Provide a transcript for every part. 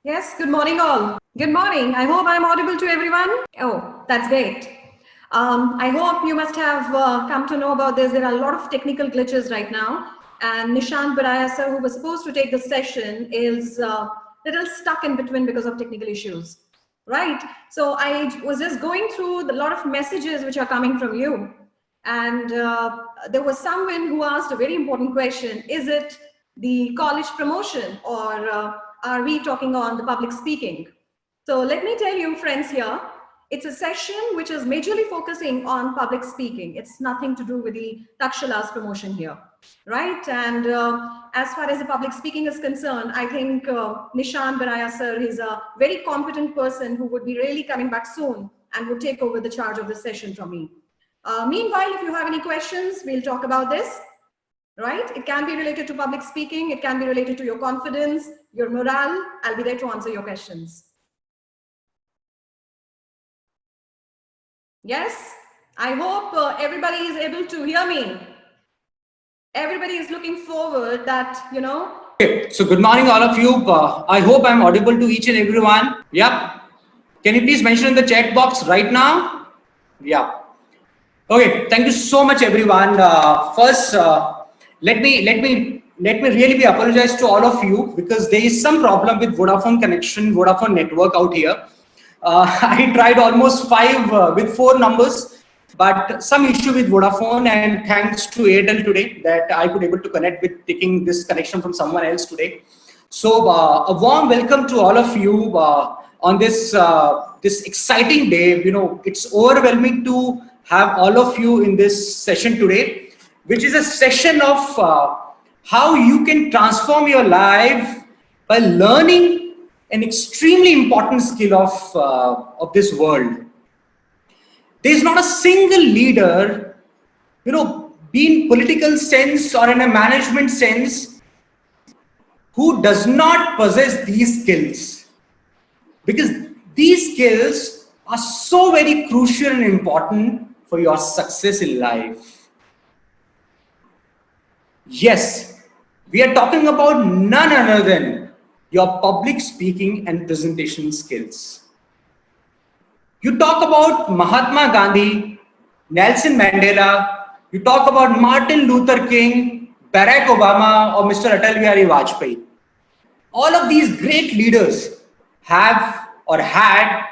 Yes, good morning, all. Good morning. I hope I'm audible to everyone. Oh, that's great. I hope you must have come to know about this. There are a lot of technical glitches right now. And Nishant Baraya, sir, who was supposed to take the session, is a little stuck in between because of technical issues. Right? So I was just going through the lot of messages which are coming from you. And there was someone who asked a very important question. Is it the college promotion or are we talking on the public speaking? So let me tell you, friends, here, it's a session which is majorly focusing on public speaking. It's nothing to do with the Takshala's promotion here, right? And as far as the public speaking is concerned, I think Nishant Baraya sir is a very competent person who would be really coming back soon and would take over the charge of the session from me. Meanwhile, if you have any questions, we'll talk about this, right? It can be related to public speaking. It can be related to your confidence, your morale. I'll be there to answer your questions. Yes, I hope everybody is able to hear me. Everybody is looking forward that, Okay, so good morning, all of you. I hope I'm audible to each and everyone. Yep. Can you please mention in the chat box right now? Yeah. Okay. Thank you so much, everyone. First, let me really be apologize to all of you because there is some problem with Vodafone connection, Vodafone network out here. I tried almost five with four numbers, but some issue with Vodafone, and thanks to Airtel today that I could able to connect with taking this connection from someone else today. So a warm welcome to all of you on this exciting day. You know, it's overwhelming to have all of you in this session today, which is a session of how you can transform your life by learning an extremely important skill of this world. There's not a single leader, be in political sense or in a management sense, who does not possess these skills, because these skills are so very crucial and important for your success in life. Yes, we are talking about none other than your public speaking and presentation skills. You talk about Mahatma Gandhi, Nelson Mandela, you talk about Martin Luther King, Barack Obama, or Mr. Atal Bihari Vajpayee. All of these great leaders have or had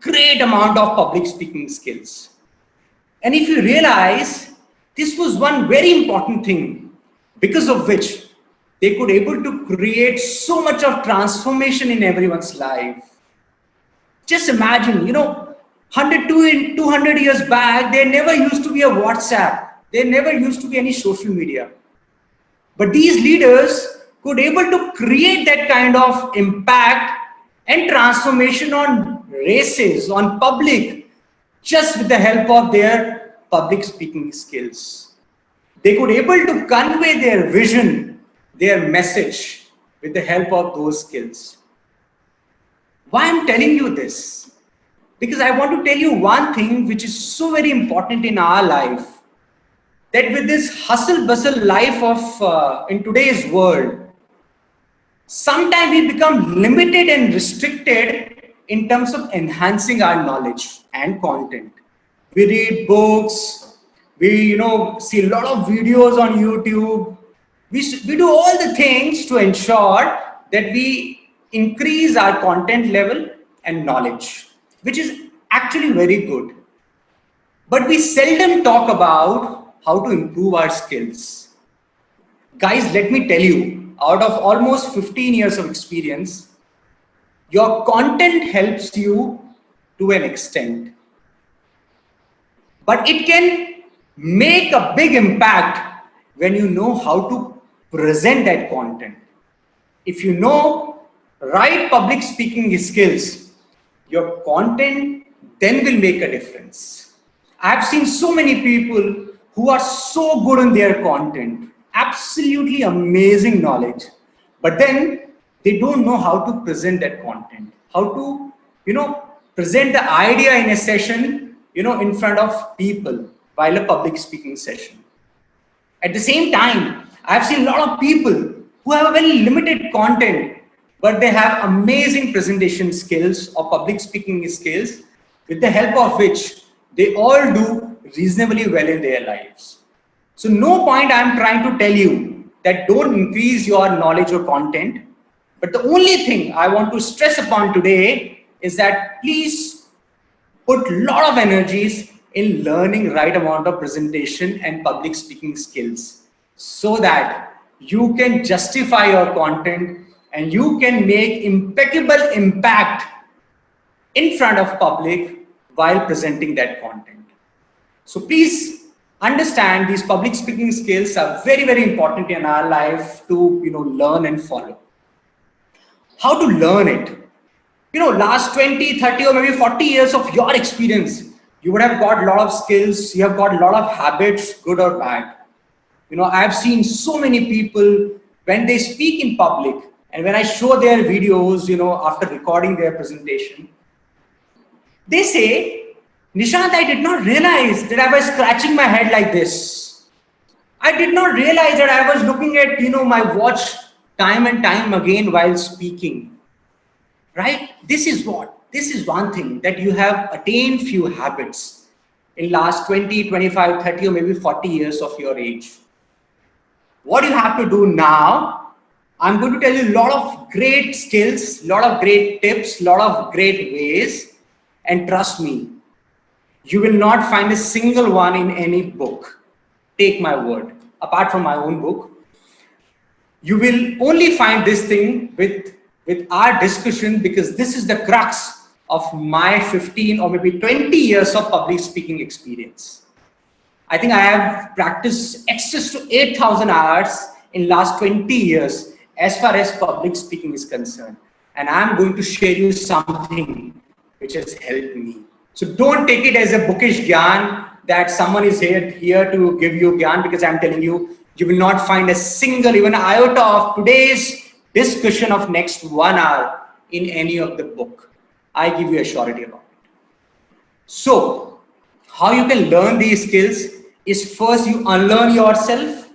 great amount of public speaking skills. And if you realize, this was one very important thing because of which they could able to create so much of transformation in everyone's life. Just imagine, 200 years back, there never used to be a WhatsApp. There never used to be any social media. But these leaders could able to create that kind of impact and transformation on races, on public, just with the help of their public speaking skills. They could able to convey their vision, their message with the help of those skills. Why I'm telling you this? Because I want to tell you one thing which is so very important in our life, that with this hustle bustle life of in today's world, sometimes we become limited and restricted in terms of enhancing our knowledge and content. We read books, we see a lot of videos on YouTube. We do all the things to ensure that we increase our content level and knowledge, which is actually very good. But we seldom talk about how to improve our skills. Guys, let me tell you, out of almost 15 years of experience, your content helps you to an extent, but it can make a big impact when you know how to present that content. If you know right public speaking skills, your content then will make a difference. I've seen so many people who are so good in their content, absolutely amazing knowledge, but then they don't know how to present that content, how to, present the idea in a session, in front of people while a public speaking session. At the same time, I've seen a lot of people who have a very limited content, but they have amazing presentation skills or public speaking skills, with the help of which they all do reasonably well in their lives. So no point I'm trying to tell you that don't increase your knowledge or content, but the only thing I want to stress upon today is that please put a lot of energies in learning right amount of presentation and public speaking skills, so that you can justify your content and you can make impeccable impact in front of public while presenting that content. So please understand, these public speaking skills are very, very important in our life to learn and follow. How to learn it? Last 20, 30 or maybe 40 years of your experience, you would have got a lot of skills, you have got a lot of habits, good or bad. I've seen so many people when they speak in public and when I show their videos, after recording their presentation, they say, Nishant, I did not realize that I was scratching my head like this. I did not realize that I was looking at, my watch time and time again while speaking. Right? This is one thing, that you have attained few habits in last 20, 25, 30 or maybe 40 years of your age. What you have to do now, I'm going to tell you a lot of great skills, a lot of great tips, a lot of great ways, and trust me, you will not find a single one in any book. Take my word, apart from my own book. You will only find this thing with our discussion, because this is the crux of my 15 or maybe 20 years of public speaking experience. I think I have practiced excess to 8,000 hours in last 20 years as far as public speaking is concerned. And I'm going to share you something which has helped me. So don't take it as a bookish gyan that someone is here to give you gyan, because I'm telling you, you will not find a single, even iota of today's discussion of next 1 hour in any of the book. I give you a surety about it. So how you can learn these skills is, first you unlearn yourself,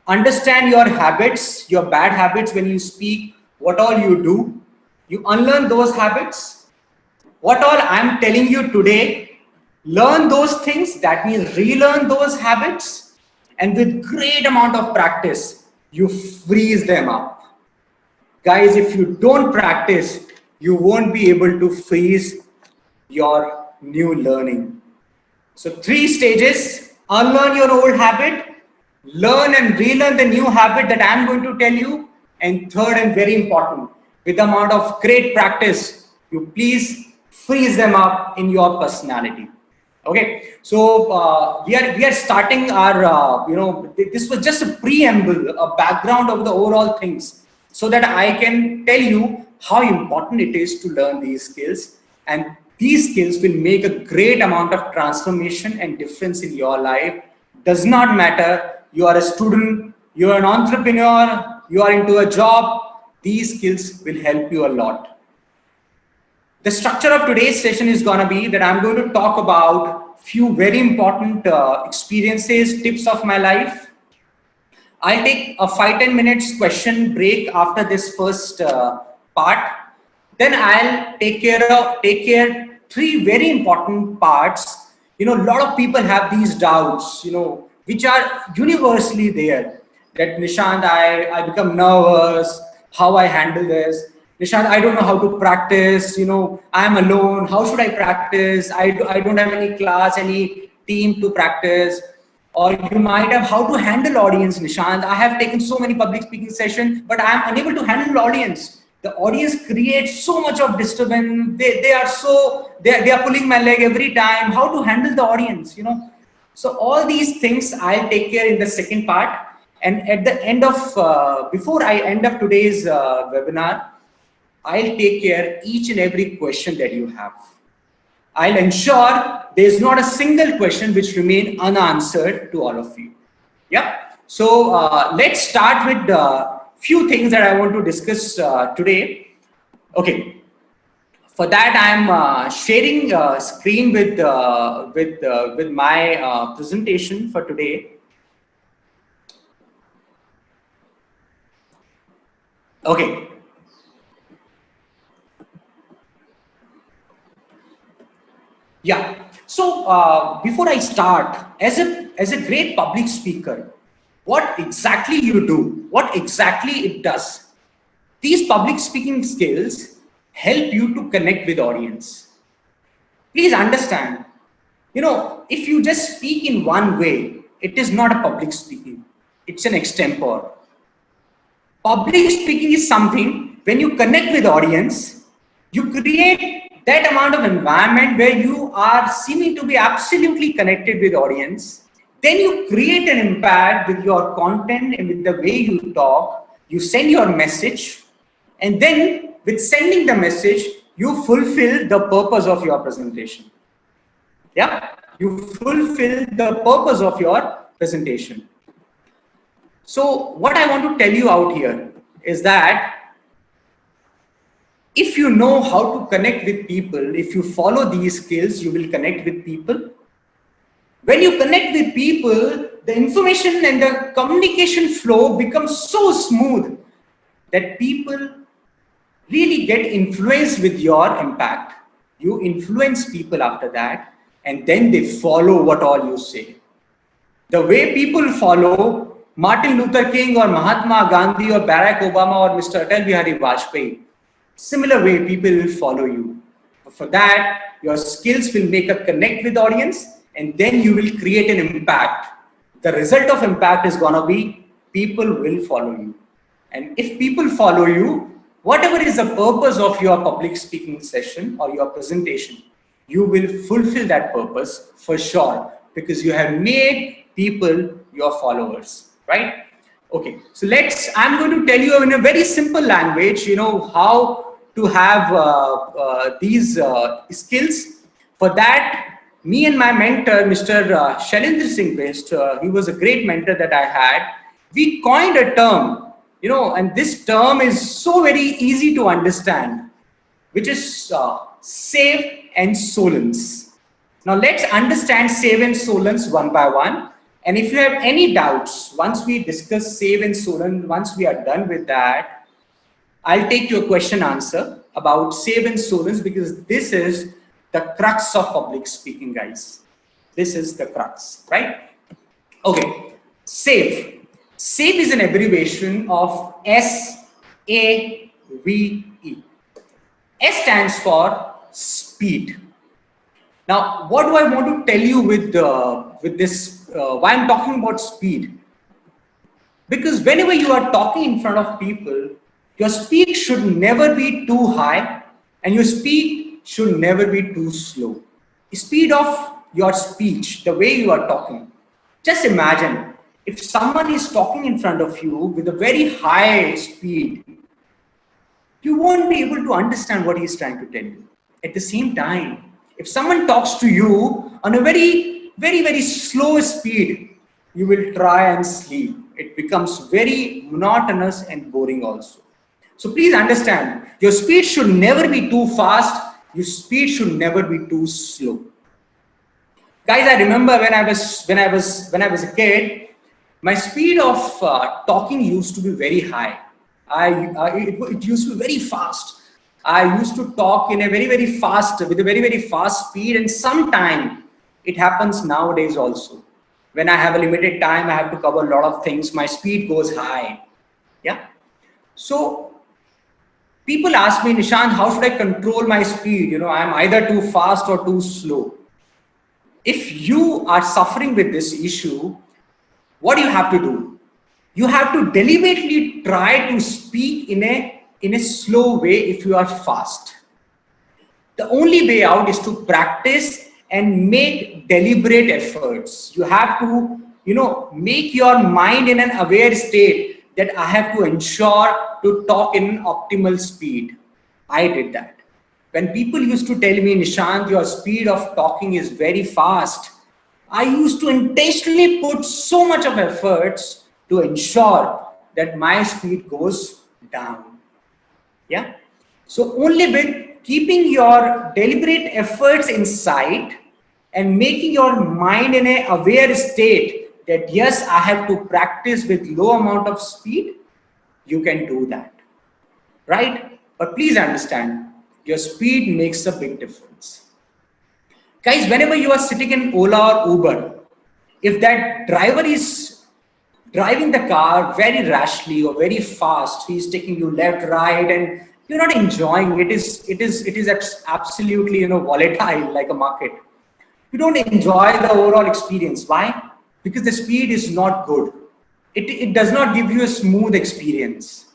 understand your habits, your bad habits when you speak, what all you do, you unlearn those habits. What all I'm telling you today, learn those things, that means relearn those habits, and with great amount of practice, you freeze them up. Guys, if you don't practice, you won't be able to freeze your new learning. So 3 stages: unlearn your old habit, learn and relearn the new habit that I'm going to tell you, and third and very important, with the amount of great practice, you please freeze them up in your personality. Okay, so we are starting our this was just a preamble, a background of the overall things, so that I can tell you how important it is to learn these skills, and these skills will make a great amount of transformation and difference in your life. Does not matter you are a student, you are an entrepreneur, you are into a job, these skills will help you a lot. The structure of today's session is going to be that I'm going to talk about few very important experiences, tips of my life. I'll take a 5-10 minutes question break after this first part. Then I'll take care 3 very important parts. A lot of people have these doubts, which are universally there. That Nishant, I become nervous, how I handle this. Nishant, I don't know how to practice, I'm alone, how should I practice? I don't have any class, any team to practice. Or you might have, how to handle audience, Nishant. I have taken so many public speaking sessions, but I am unable to handle the audience. The audience creates so much of disturbance. They are pulling my leg every time. How to handle the audience, So all these things I'll take care in the second part. And at the end of, before I end up today's webinar, I'll take care each and every question that you have. I'll ensure there's not a single question which remain unanswered to all of you. Yep. So let's start with a few things that I want to discuss today. Okay. For that, I'm sharing a screen with my presentation for today. Okay. So before I start, as a great public speaker, what exactly you do, what exactly it does. These public speaking skills help you to connect with audience. Please understand, if you just speak in one way, it is not a public speaking. It's an extempore. Public speaking is something when you connect with audience, you create that amount of environment where you are seeming to be absolutely connected with audience. Then you create an impact with your content and with the way you talk. You send your message, and then with sending the message, you fulfill the purpose of your presentation. Yeah, you fulfill the purpose of your presentation. So what I want to tell you out here is that if you know how to connect with people, if you follow these skills, you will connect with people. When you connect with people, the information and the communication flow becomes so smooth that people really get influenced with your impact. You influence people after that, and then they follow what all you say. The way people follow Martin Luther King or Mahatma Gandhi or Barack Obama or Mr. Atal Bihari Vajpayee, similar way people will follow you. For that, your skills will make a connect with audience, and then you will create an impact. The result of impact is gonna be people will follow you. And if people follow you, whatever is the purpose of your public speaking session or your presentation, you will fulfill that purpose for sure, because you have made people your followers, right? Okay, so I'm going to tell you in a very simple language, how to have these skills. For that, me and my mentor, Mr. Shailendra Singh Best, he was a great mentor that I had. We coined a term, and this term is so very easy to understand, which is save and solence. Now let's understand save and solence one by one. And if you have any doubts, once we discuss save and solence, once we are done with that, I'll take your question answer about save and solence, because this is the crux of public speaking, guys. This is the crux, right? Okay, save. Save is an abbreviation of SAVE. S stands for speed. Now, what do I want to tell you with this? Why I'm talking about speed? Because whenever you are talking in front of people, your speed should never be too high, and your speed should never be too slow. The speed of your speech, the way you are talking. Just imagine if someone is talking in front of you with a very high speed, you won't be able to understand what he's trying to tell you. At the same time, if someone talks to you on a very, very, very slow speed, you will try and sleep. It becomes very monotonous and boring also. So please understand, your speed should never be too fast. Your speed should never be too slow. Guys, I remember when I was a kid, my speed of talking used to be very high. It used to be very fast. I used to talk in a very, very fast, with a very, very fast speed, and sometime it happens nowadays also. When I have a limited time, I have to cover a lot of things, my speed goes high. Yeah. So people ask me, Nishant, how should I control my speed? I'm either too fast or too slow. If you are suffering with this issue, what do you have to do? You have to deliberately try to speak in a slow way if you are fast. The only way out is to practice and make deliberate efforts. You have to, make your mind in an aware state that I have to ensure to talk in optimal speed. I did that. When people used to tell me, Nishant, your speed of talking is very fast, I used to intentionally put so much of efforts to ensure that my speed goes down. Yeah. So only with keeping your deliberate efforts in sight and making your mind in an aware state that yes, I have to practice with low amount of speed, you can do that. Right? But please understand, your speed makes a big difference. Guys, whenever you are sitting in Ola or Uber, if that driver is driving the car very rashly or very fast, he's taking you left, right, and you're not enjoying it. It is absolutely, volatile like a market. You don't enjoy the overall experience. Why? Because the speed is not good. It does not give you a smooth experience.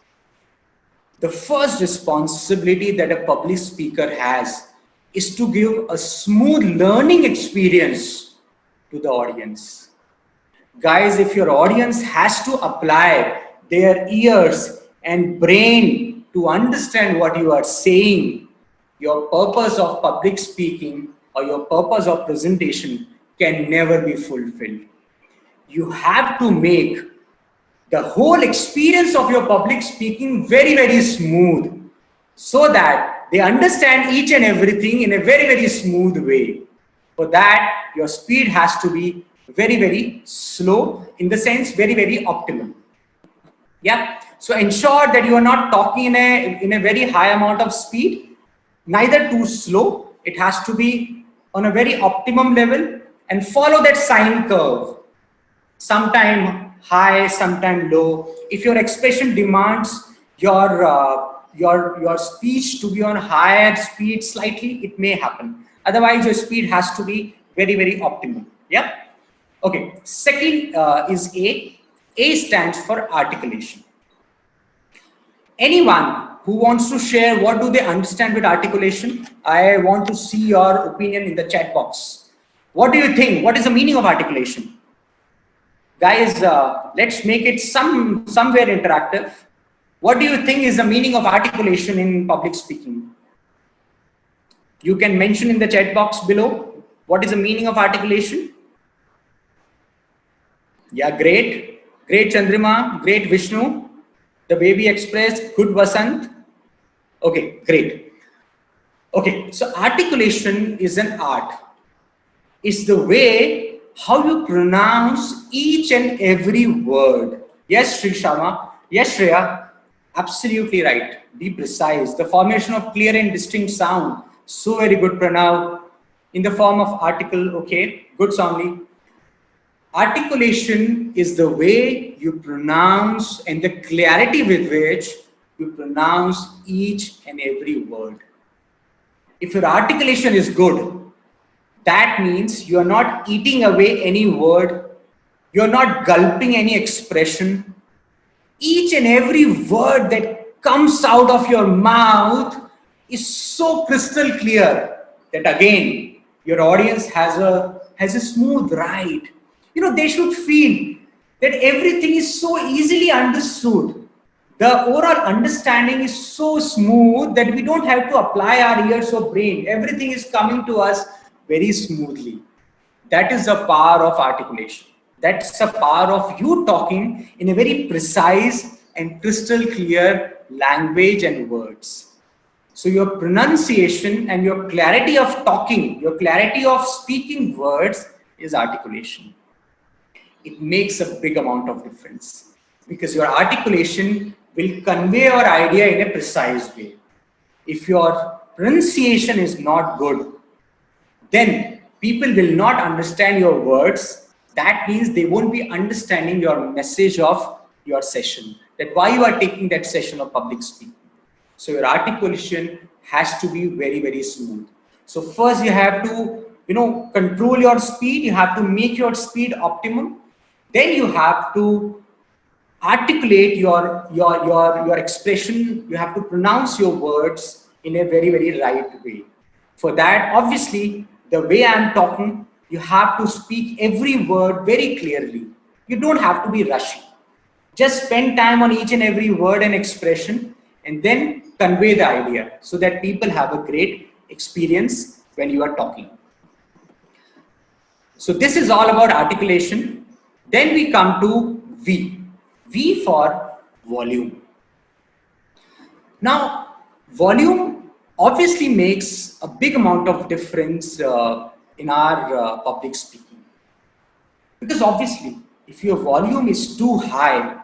The first responsibility that a public speaker has is to give a smooth learning experience to the audience. Guys, if your audience has to apply their ears and brain to understand what you are saying, your purpose of public speaking or your purpose of presentation can never be fulfilled. You have to make the whole experience of your public speaking very, very smooth so that they understand each and everything in a very, very smooth way. For that, your speed has to be very, very slow, in the sense very, very optimal. Yeah. So ensure that you are not talking in a very high amount of speed, neither too slow. It has to be on a very optimum level, and follow that sine curve. Sometime high, sometime low. If your expression demands your speech to be on higher speed slightly, it may happen. Otherwise, your speed has to be very, very optimal. Yeah. Okay. Second is A. A stands for articulation. Anyone who wants to share what do they understand with articulation? I want to see your opinion in the chat box. What do you think? What is the meaning of articulation? Guys, let's make it somewhere interactive. What do you think is the meaning of articulation in public speaking? You can mention in the chat box below. What is the meaning of articulation? Yeah, great. Great Chandrima, great Vishnu. The Baby Express, good Vasant. Okay, great. Okay, so articulation is an art. It's the way how you pronounce each and every word. Yes, Sri Shama. Yes, Shreya. Absolutely right. Be precise. The formation of clear and distinct sound. So very good, Pranav. In the form of article. Okay, good, Somli. Articulation is the way you pronounce and the clarity with which you pronounce each and every word. If your articulation is good, that means you are not eating away any word, you are not gulping any expression. Each and every word that comes out of your mouth is so crystal clear that again your audience has a smooth ride. They should feel that everything is so easily understood. The overall understanding is so smooth that we don't have to apply our ears or brain. Everything is coming to us very smoothly. That is the power of articulation. That's the power of you talking in a very precise and crystal clear language and words. So your pronunciation and your clarity of talking, your clarity of speaking words is articulation. It makes a big amount of difference because your articulation will convey your idea in a precise way. If your pronunciation is not good, then people will not understand your words. That means they won't be understanding your message of your session, that why you are taking that session of public speaking. So your articulation has to be very, very smooth. So first you have to, control your speed. You have to make your speed optimum. Then you have to articulate your expression. You have to pronounce your words in a very, very right way. For that, obviously, the way I'm talking, you have to speak every word very clearly. You don't have to be rushing. Just spend time on each and every word and expression and then convey the idea so that people have a great experience when you are talking. So this is all about articulation. Then we come to V. V for volume. Now, volume obviously makes a big amount of difference in our public speaking. Because obviously, if your volume is too high,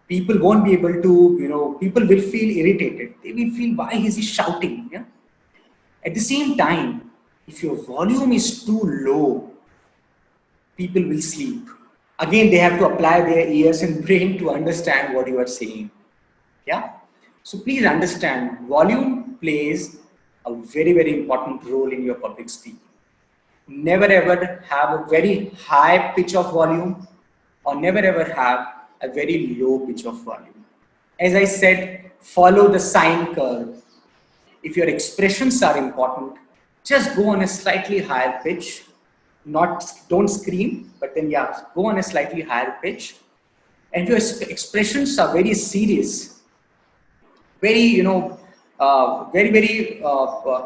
people won't be able to, people will feel irritated. They will feel, why is he shouting? Yeah? At the same time, If your volume is too low, people will sleep. Again, they have to apply their ears and brain to understand what you are saying. Yeah. So please understand, volume plays a very, very important role in your public speaking. Never ever have a very high pitch of volume, or never ever have a very low pitch of volume. As I said, follow the sine curve. If your expressions are important, just go on a slightly higher pitch. Don't scream, but then yeah, go on a slightly higher pitch. And if your expressions are very serious, very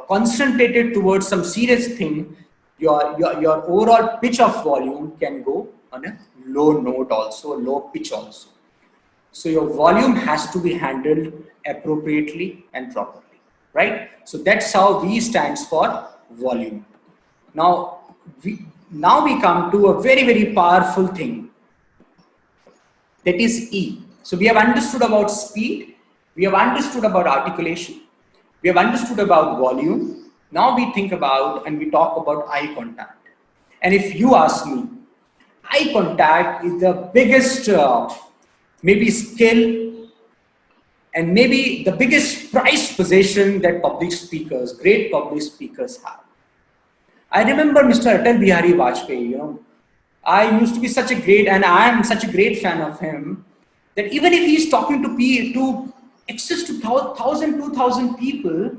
concentrated towards some serious thing, your overall pitch of volume can go on a low note also, low pitch also. So your volume has to be handled appropriately and properly, right? So that's how V stands for volume. Now we come to a very, very powerful thing, that is E. So we have understood about speed, we have understood about articulation, we have understood about volume. Now we think about and we talk about eye contact. And if you ask me, eye contact is the biggest maybe skill and maybe the biggest prized possession that great public speakers have. I remember Mr. Atal Bihari Vajpayee, I used to be such a great, and I am such a great fan of him, that even if he's talking to access to 1,000, 2,000 people,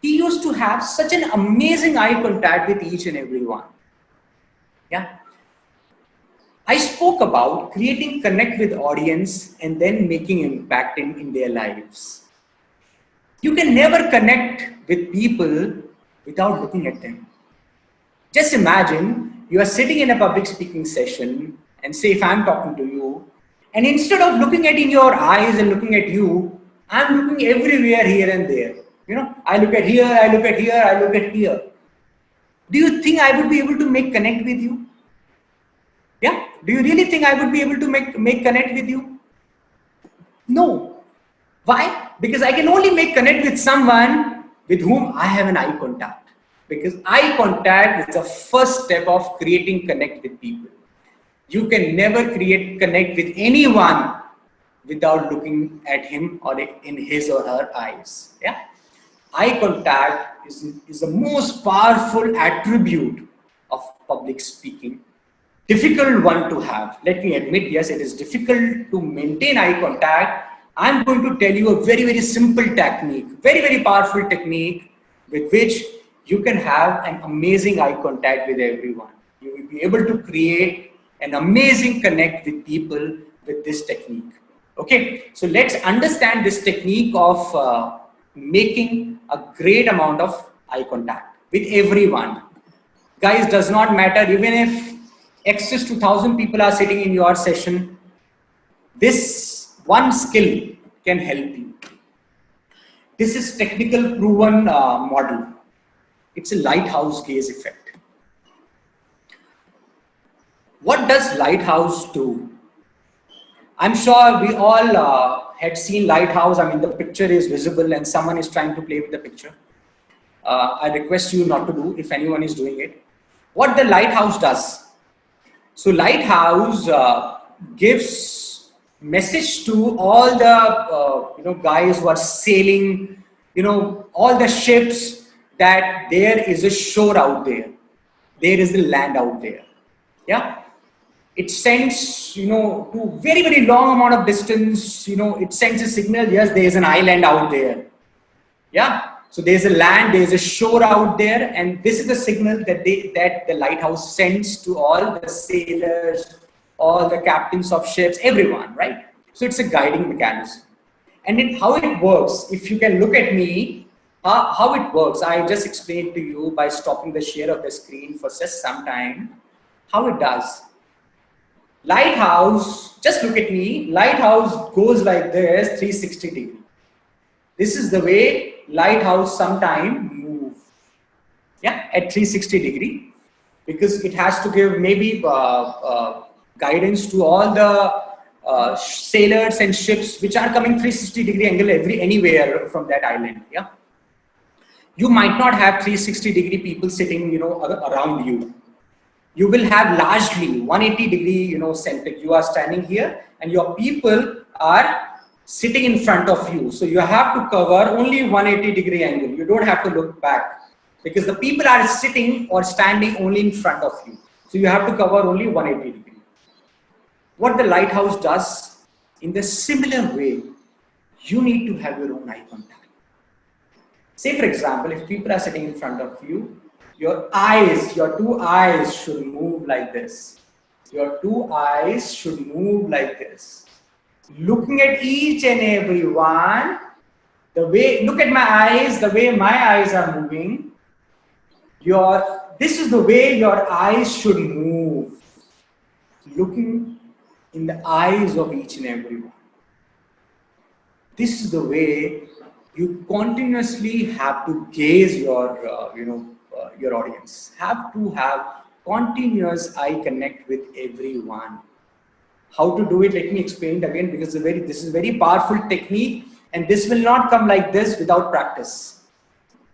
he used to have such an amazing eye contact with each and every one. Yeah. I spoke about creating connect with audience and then making impact in their lives. You can never connect with people without looking at them. Just imagine you are sitting in a public speaking session, and say if I'm talking to you, and instead of looking at in your eyes and looking at you, I'm looking everywhere here and there. I look at here, I look at here, I look at here. Do you think I would be able to make connect with you? Yeah? Do you really think I would be able to make connect with you? No. Why? Because I can only make connect with someone with whom I have an eye contact. Because eye contact is the first step of creating connect with people. You can never connect with anyone without looking at him or in his or her eyes. Yeah? Eye contact is the most powerful attribute of public speaking. Difficult one to have. Let me admit, yes, it is difficult to maintain eye contact. I'm going to tell you a very, very simple technique, very, very powerful technique with which you can have an amazing eye contact with everyone. You will be able to create an amazing connect with people with this technique. Okay, so let's understand this technique of making a great amount of eye contact with everyone. Guys, does not matter, even if access to 1,000 people are sitting in your session, this one skill can help you. This is technical proven model. It's a lighthouse gaze effect. What does lighthouse do? I'm sure we all had seen lighthouse. I mean, the picture is visible and someone is trying to play with the picture. I request you not to do if anyone is doing it. What the lighthouse does? So lighthouse gives message to all the guys who are sailing, all the ships, that there is a shore out there. There is the land out there. Yeah. It sends, to very, very long amount of distance, it sends a signal, yes, there is an island out there. Yeah. So there's a land, there's a shore out there, and this is the signal that the lighthouse sends to all the sailors, all the captains of ships, everyone, right? So it's a guiding mechanism. And how it works, if you can look at me, how it works, I just explained to you by stopping the share of the screen for just some time, how it does. Lighthouse, just look at me, lighthouse goes like this, 360 degree. This is the way lighthouse sometime move, yeah, at 360 degree, because it has to give maybe guidance to all the sailors and ships which are coming 360 degree angle anywhere from that island. Yeah. You might not have 360-degree people sitting, around you. You will have largely 180-degree, center. You are standing here and your people are sitting in front of you. So you have to cover only 180-degree angle. You don't have to look back because the people are sitting or standing only in front of you. So you have to cover only 180-degree. What the lighthouse does in the similar way, you need to have your own eye contact. Say for example, if people are sitting in front of you, your two eyes should move like this. Your two eyes should move like this. Looking at each and every one, look at my eyes, the way my eyes are moving. This is the way your eyes should move. Looking in the eyes of each and every one. This is the way you continuously have to gaze your audience. Have to have continuous eye connect with everyone. How to do it? Let me explain it again because this is a very powerful technique, and this will not come like this without practice.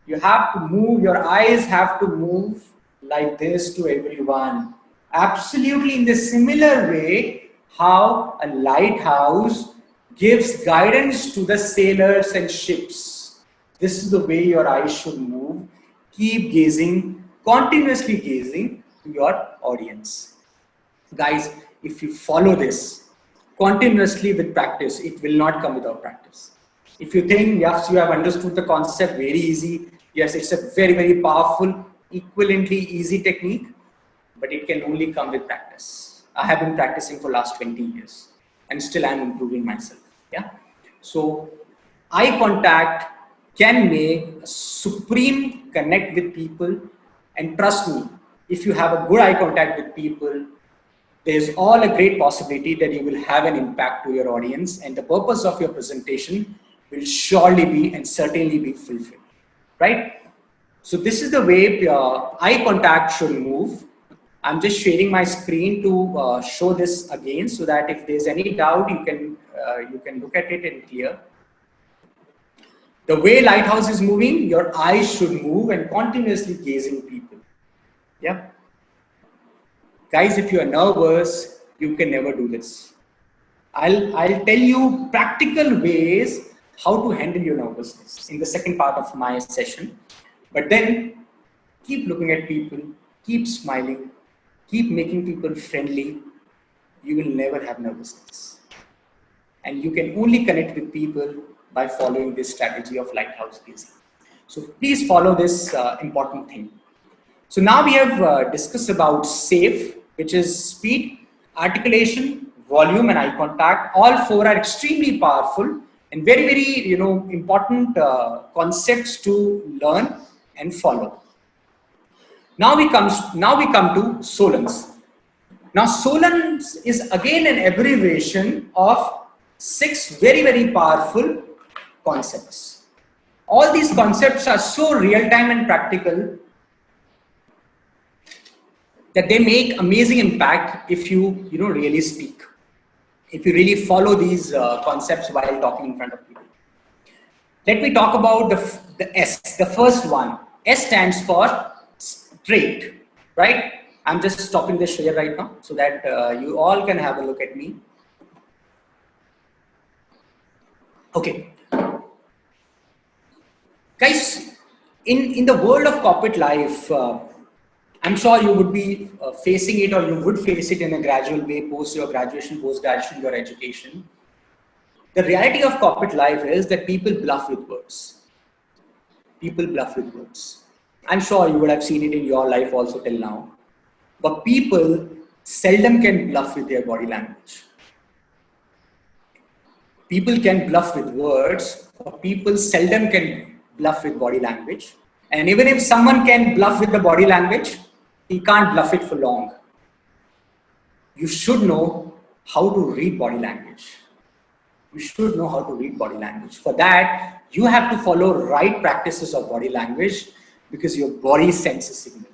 You have to move, your eyes have to move like this to everyone. Absolutely in the similar way how a lighthouse gives guidance to the sailors and ships. This is the way your eyes should move. Keep gazing, continuously gazing to your audience. Guys, if you follow this continuously with practice, it will not come without practice. If you think, yes, you have understood the concept, very easy. Yes, it's a very, very powerful, equivalently easy technique, but it can only come with practice. I have been practicing for last 20 years and still I'm improving myself. Yeah. So eye contact can make a supreme connect with people, and trust me, if you have a good eye contact with people, there's all a great possibility that you will have an impact to your audience, and the purpose of your presentation will surely be and certainly be fulfilled, right? So this is the way eye contact should move. I'm just sharing my screen to show this again, so that if there's any doubt, you can look at it and clear. The way lighthouse is moving, your eyes should move and continuously gazing people. Yeah. Guys, if you are nervous, you can never do this. I'll tell you practical ways how to handle your nervousness in the second part of my session. But then keep looking at people, keep smiling, keep making people friendly. You will never have nervousness. And you can only connect with people by following this strategy of lighthouse gazing. So please follow this important thing. So now we have discussed about SAFE, which is speed, articulation, volume, and eye contact. All four are extremely powerful and very, very important concepts to learn and follow. Now we come to SOLANS. Now SOLANS is again an abbreviation of 6 very, very powerful concepts. All these concepts are so real-time and practical that they make amazing impact if you really speak, if you really follow these concepts while talking in front of people. Let me talk about the S, the first one. S stands for straight, right? I'm just stopping the share right now so that you all can have a look at me. Okay. Guys, in the world of corporate life, I'm sure you would be facing it, or you would face it in a gradual way post your graduation, post-graduation, your education. The reality of corporate life is that people bluff with words. People bluff with words. I'm sure you would have seen it in your life also till now. But people seldom can bluff with their body language. People can bluff with words, but people seldom can bluff with body language. And even if someone can bluff with the body language, he can't bluff it for long. You should know how to read body language. You should know how to read body language. For that, you have to follow right practices of body language, because your body sends a signal.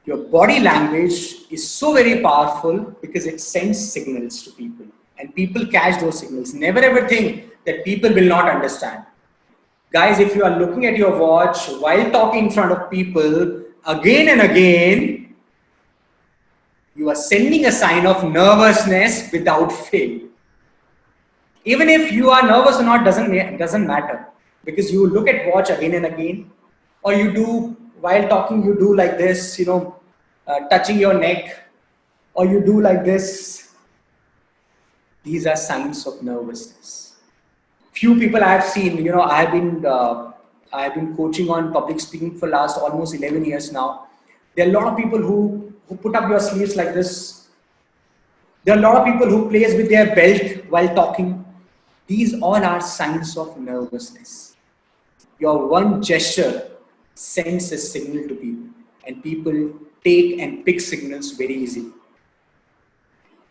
Your body language is so very powerful because it sends signals to people, and people catch those signals. Never ever think that people will not understand. Guys, if you are looking at your watch while talking in front of people again and again, you are sending a sign of nervousness without fail. Even if you are nervous or not, doesn't matter, because you look at watch again and again, or you do while talking, you do like this, touching your neck, or you do like this. These are signs of nervousness. Few people I have seen, I have been coaching on public speaking for last almost 11 years now. There are a lot of people who put up your sleeves like this. There are a lot of people who plays with their belt while talking. These all are signs of nervousness. Your one gesture sends a signal to people, and people take and pick signals very easily.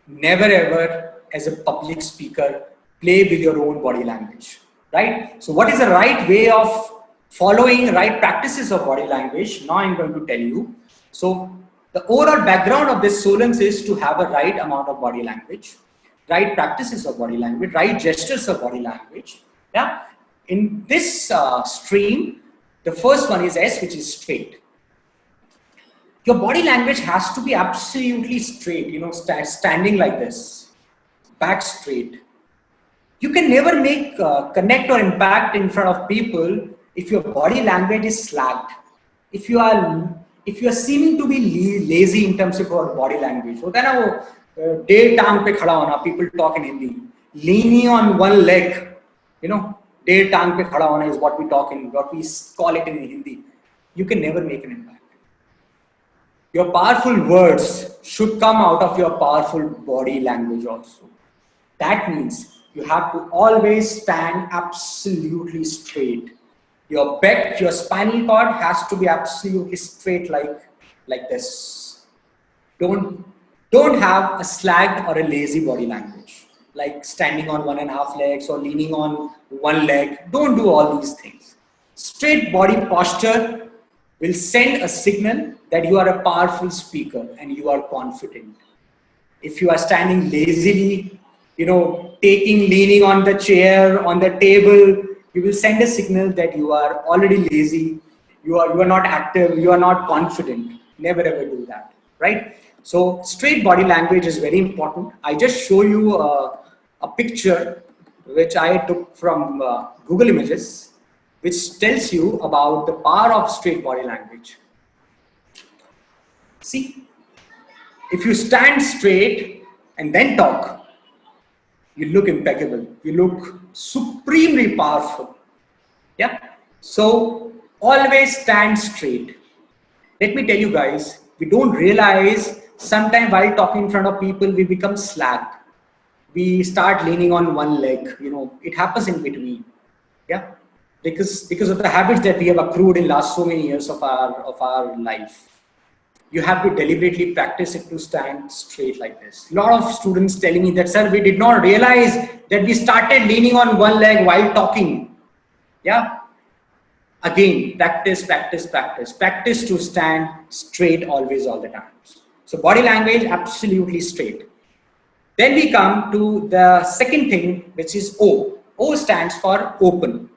Never ever, as a public speaker, play with your own body language, right? So what is the right way of following right practices of body language? Now I'm going to tell you. So the overall background of this Solons is to have a right amount of body language, right practices of body language, right gestures of body language. Yeah. In this stream, the first one is S, which is straight. Your body language has to be absolutely straight, standing like this, back straight. You can never make connect or impact in front of people if your body language is slacked. If you are seeming to be lazy in terms of your body language, होता है ना वो डेढ़ टांग पे खड़ा होना, people talk in Hindi, leaning on one leg, डेढ़ टांग पे खड़ा होना is what we call it in Hindi. You can never make an impact. Your powerful words should come out of your powerful body language also. That means you have to always stand absolutely straight. Your back, your spinal cord has to be absolutely straight like this. Don't have a slack or a lazy body language, like standing on 1.5 legs or leaning on one leg. Don't do all these things. Straight body posture will send a signal that you are a powerful speaker and you are confident. If you are standing lazily, leaning on the chair, on the table, you will send a signal that you are already lazy, you are not active, you are not confident. Never ever do that, right? So straight body language is very important. I just show you a picture which I took from Google Images, which tells you about the power of straight body language. See, if you stand straight and then talk, you look impeccable. You look supremely powerful. Yeah. So always stand straight. Let me tell you guys, we don't realize sometimes while talking in front of people, we become slack. We start leaning on one leg. It happens in between. Yeah. Because of the habits that we have accrued in last so many years of our life. You have to deliberately practice it to stand straight like this. A lot of students telling me that, sir, we did not realize that we started leaning on one leg while talking. Yeah. Again, practice to stand straight always, all the time. So body language, absolutely straight. Then we come to the second thing, which is O. O stands for open.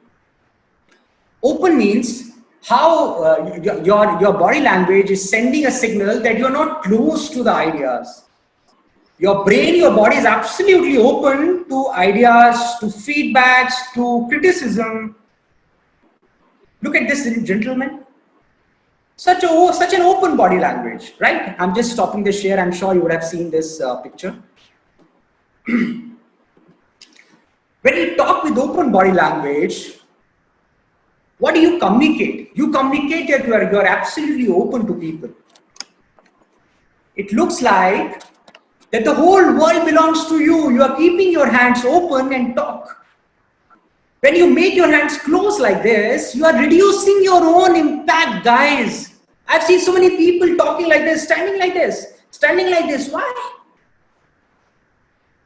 Open means how your body language is sending a signal that you're not close to the ideas. Your brain, your body is absolutely open to ideas, to feedbacks, to criticism. Look at this gentleman. Such an open body language, right? I'm just stopping the share. I'm sure you would have seen this picture. When you talk with open body language, what do you communicate? You communicate that you are absolutely open to people. It looks like that the whole world belongs to you. You are keeping your hands open and talk. When you make your hands close like this, you are reducing your own impact, guys. I've seen so many people talking like this, standing like this. Why?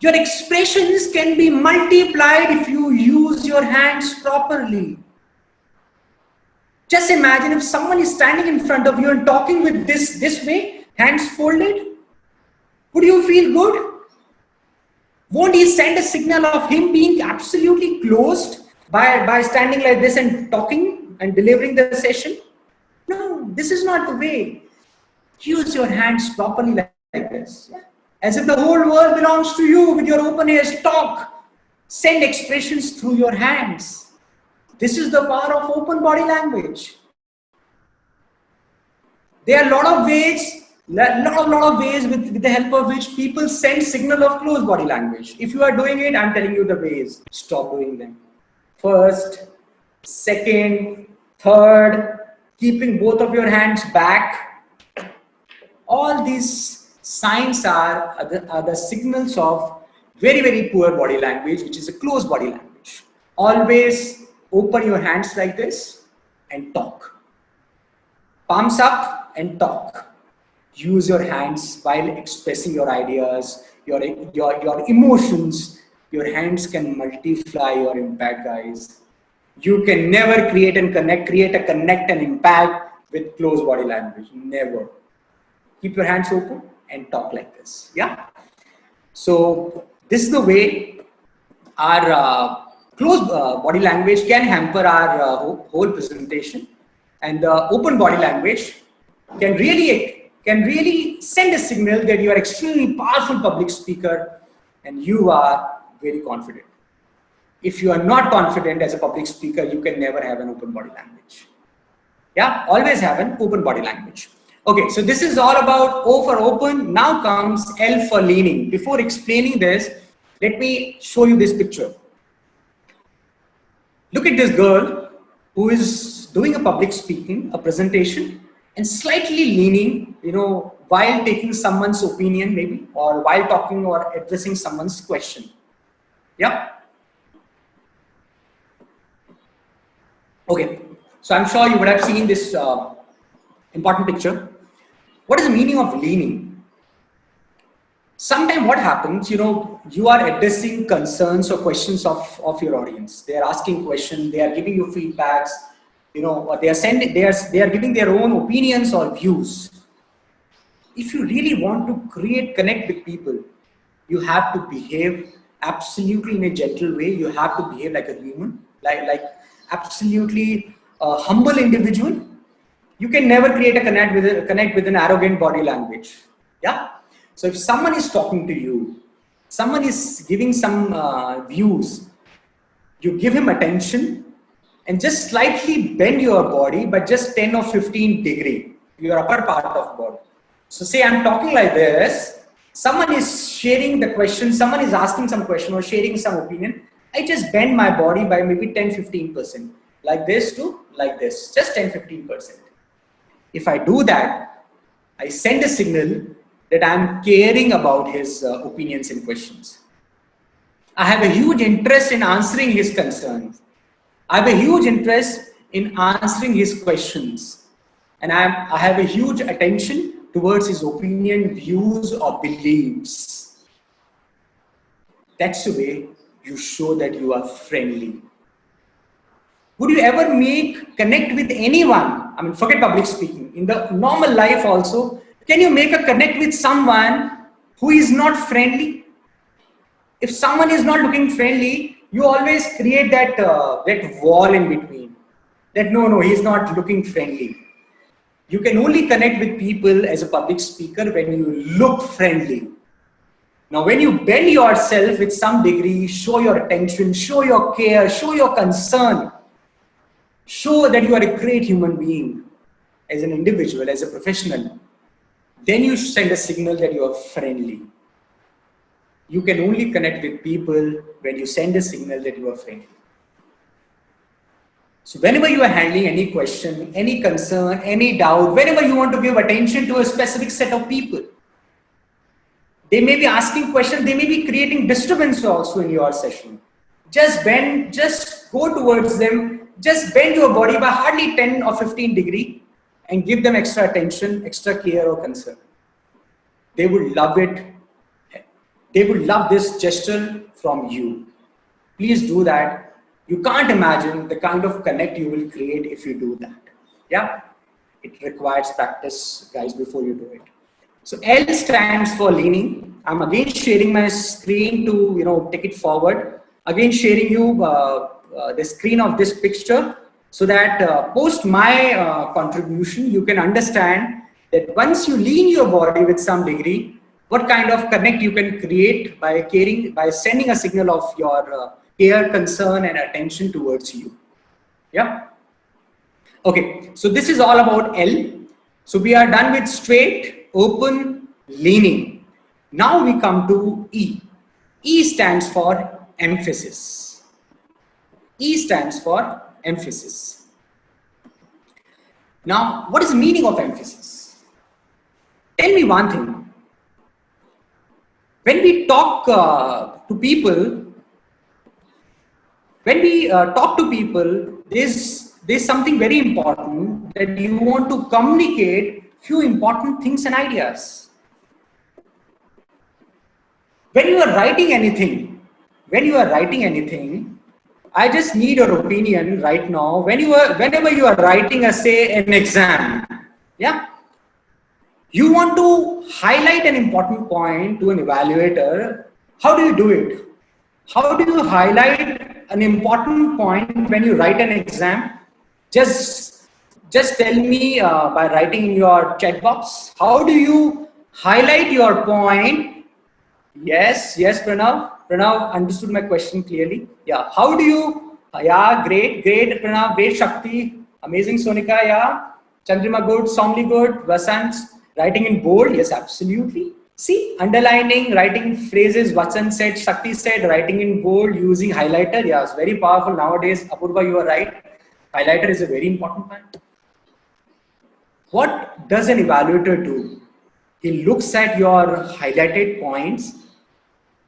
Your expressions can be multiplied if you use your hands properly. Just imagine if someone is standing in front of you and talking with this way, hands folded. Would you feel good? Won't he send a signal of him being absolutely closed by standing like this and talking and delivering the session. No, this is not the way. Use your hands properly like this. Yeah. As if the whole world belongs to you with your open ears. Talk. Send expressions through your hands. This is the power of open body language. There are a lot of ways, with the help of which people send signal of closed body language. If you are doing it, I'm telling you the ways. Stop doing them. First, second, third, keeping both of your hands back. All these signs are the signals of very, very poor body language, which is a closed body language. Always open your hands like this and talk. Palms up and talk. Use your hands while expressing your ideas, your emotions. Your hands can multiply your impact, guys. You can never create a connect and impact with closed body language. Never. Keep your hands open and talk like this. Yeah. So this is the way our closed body language can hamper our whole presentation, and the open body language can really send a signal that you are extremely powerful public speaker and you are very confident. If you are not confident as a public speaker, you can never have an open body language. Yeah, always have an open body language. Okay, so this is all about O for open. Now comes L for leaning. Before explaining this, let me show you this picture. Look at this girl who is doing a public speaking, a presentation, and slightly leaning, while taking someone's opinion maybe, or while talking or addressing someone's question. Yeah. Okay, so I'm sure you would have seen this important picture. What is the meaning of leaning? Sometimes what happens, you are addressing concerns or questions of your audience. They are asking questions, they are giving you feedbacks, or they are giving their own opinions or views. If you really want to connect with people, you have to behave absolutely in a gentle way. You have to behave like a human, like absolutely a humble individual. You can never create a connect with an arrogant body language. Yeah. So if someone is talking to you, someone is giving some views, you give him attention and just slightly bend your body by just 10 or 15 degree, your upper part of body. So say I'm talking like this, someone is sharing the question, someone is asking some question or sharing some opinion. I just bend my body by maybe 10-15%, like this to like this, just 10-15%. If I do that, I send a signal that I'm caring about his opinions and questions. I have a huge interest in answering his concerns. I have a huge interest in answering his questions. And I have a huge attention towards his opinion, views, or beliefs. That's the way you show that you are friendly. Would you ever connect with anyone? I mean, forget public speaking. In the normal life also, can you make a connect with someone who is not friendly? If someone is not looking friendly, you always create that wall in between. That no, he's not looking friendly. You can only connect with people as a public speaker when you look friendly. Now, when you bend yourself with some degree, show your attention, show your care, show your concern, show that you are a great human being as an individual, as a professional, then you send a signal that you are friendly. You can only connect with people when you send a signal that you are friendly. So whenever you are handling any question, any concern, any doubt, whenever you want to give attention to a specific set of people, they may be asking questions, they may be creating disturbance also in your session. Just go towards them, just bend your body by hardly 10 or 15 degree and give them extra attention, extra care or concern. They would love it. They would love this gesture from you. Please do that. You can't imagine the kind of connect you will create if you do that. Yeah, it requires practice, guys, before you do it. So L stands for leaning. I'm again sharing my screen to take it forward. Again sharing you the screen of this picture so that post my contribution, you can understand that once you lean your body with some degree, what kind of connect you can create by caring, by sending a signal of your care, concern, and attention towards you. Yeah. Okay. So this is all about L. So we are done with straight, open, leaning. Now we come to E. E stands for emphasis. E stands for emphasis. Now, what is the meaning of emphasis? Tell me one thing. When we talk to people, there's something very important that you want to communicate few important things and ideas. When you are writing anything, I just need your opinion right now. Whenever you are writing an exam, yeah, you want to highlight an important point to an evaluator. How do you do it? How do you highlight an important point when you write an exam? Just tell me by writing in your chat box. How do you highlight your point? Yes, Pranav. Pranav understood my question clearly. Yeah. How do you? Yeah, great, Pranav, great, Shakti, amazing, Sonika. Yeah, Chandrima, good, Somli, good, Vasant, writing in bold. Yes, absolutely. See, underlining, writing phrases. Vasant said, Shakti said, writing in bold, using highlighter. Yes, very powerful nowadays. Apurva, you are right. Highlighter is a very important part. What does an evaluator do? He looks at your highlighted points,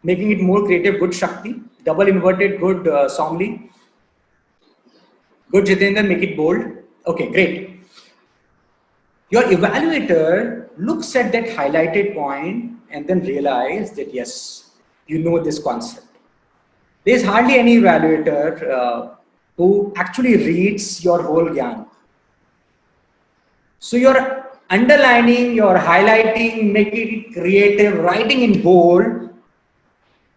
making it more creative. Good, Shakti. Double inverted. Good, Somli. Good, Jitendra. Make it bold. Okay, great. Your evaluator looks at that highlighted point and then realize that yes, you know this concept. There's hardly any evaluator who actually reads your whole gyan. So you're underlining, you're highlighting, making it creative, writing in bold,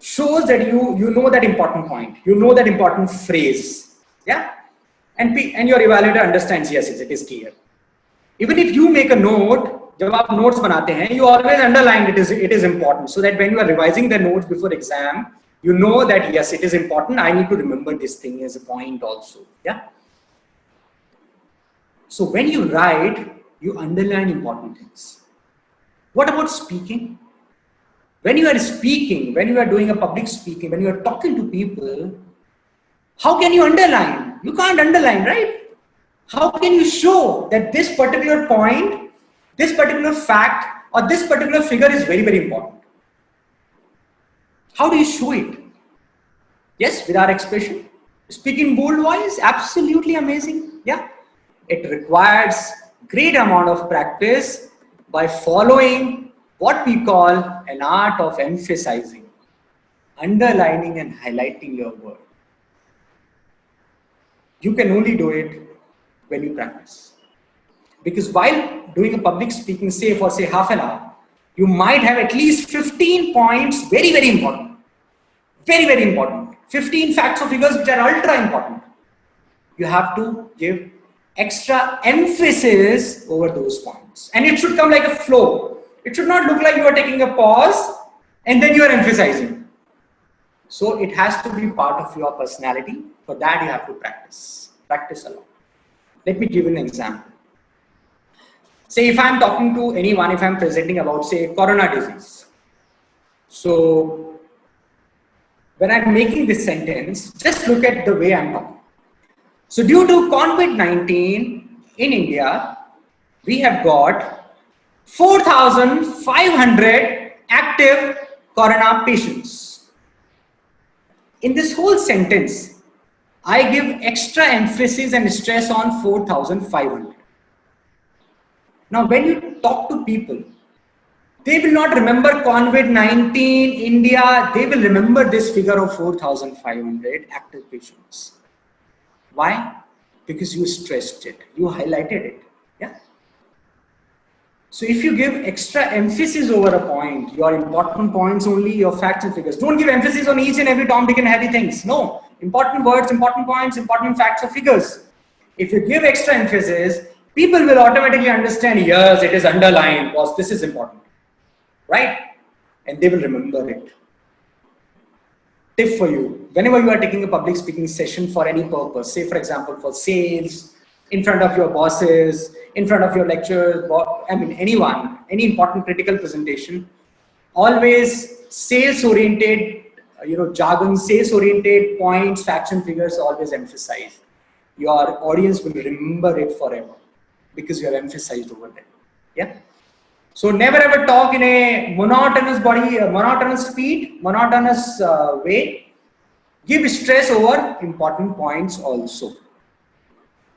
shows that you know that important point, you know that important phrase, yeah, and your evaluator understands, yes, it is clear. Even if you make a note, जब आप notes बनाते हैं, you always underline it is important, so that when you are revising the notes before exam, you know that yes, it is important. I need to remember this thing as a point also, yeah. So when you write, you underline important things. What about speaking? When you are speaking, when you are doing a public speaking, when you are talking to people, how can you underline? You can't underline, right? How can you show that this particular point, this particular fact, or this particular figure is very, very important? How do you show it? Yes, with our expression. Speaking bold voice, absolutely amazing. Yeah. It requires great amount of practice by following what we call an art of emphasizing, underlining and highlighting your word. You can only do it when you practice. Because while doing a public speaking, say for half an hour, you might have at least 15 points, very, very important. Very, very important. 15 facts or figures which are ultra important. You have to give extra emphasis over those points. And it should come like a flow. It should not look like you are taking a pause and then you are emphasizing. So it has to be part of your personality. For that you have to practice. Practice a lot. Let me give you an example. Say if I am talking to anyone, if I am presenting about say corona disease. So when I am making this sentence, just look at the way I am talking. So due to COVID-19 in India, we have got 4,500 active corona patients. In this whole sentence, I give extra emphasis and stress on 4,500. Now, when you talk to people, they will not remember COVID-19 India. They will remember this figure of 4,500 active patients. Why? Because you stressed it, you highlighted it. Yeah. So if you give extra emphasis over a point, your important points only, your facts and figures. Don't give emphasis on each and every Tom, Dick and Harry things. No, Important words, important points, important facts or figures. If you give extra emphasis, people will automatically understand, yes, it is underlined, because this is important, right? And they will remember it. Tip for you, whenever you are taking a public speaking session for any purpose, say for example, for sales, in front of your bosses, in front of your lecturers, I mean, anyone, any important critical presentation, always sales oriented, jargon, sales oriented points, facts and figures always emphasize. Your audience will remember it forever because you have emphasized over there. Yeah. So never ever talk in a monotonous monotonous speed, monotonous way. Give stress over important points also.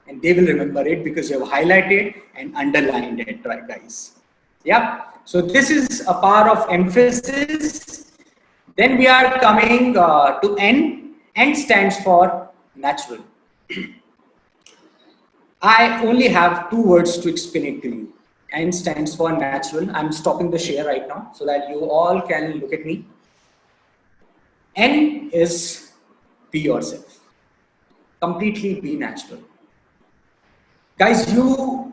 And they will remember it because you have highlighted and underlined it, right, guys? Yeah. So this is a part of emphasis. Then we are coming to N. N stands for natural. I only have 2 words to explain it to you. N stands for natural. I'm stopping the share right now so that you all can look at me. N is be yourself. Completely be natural. Guys, all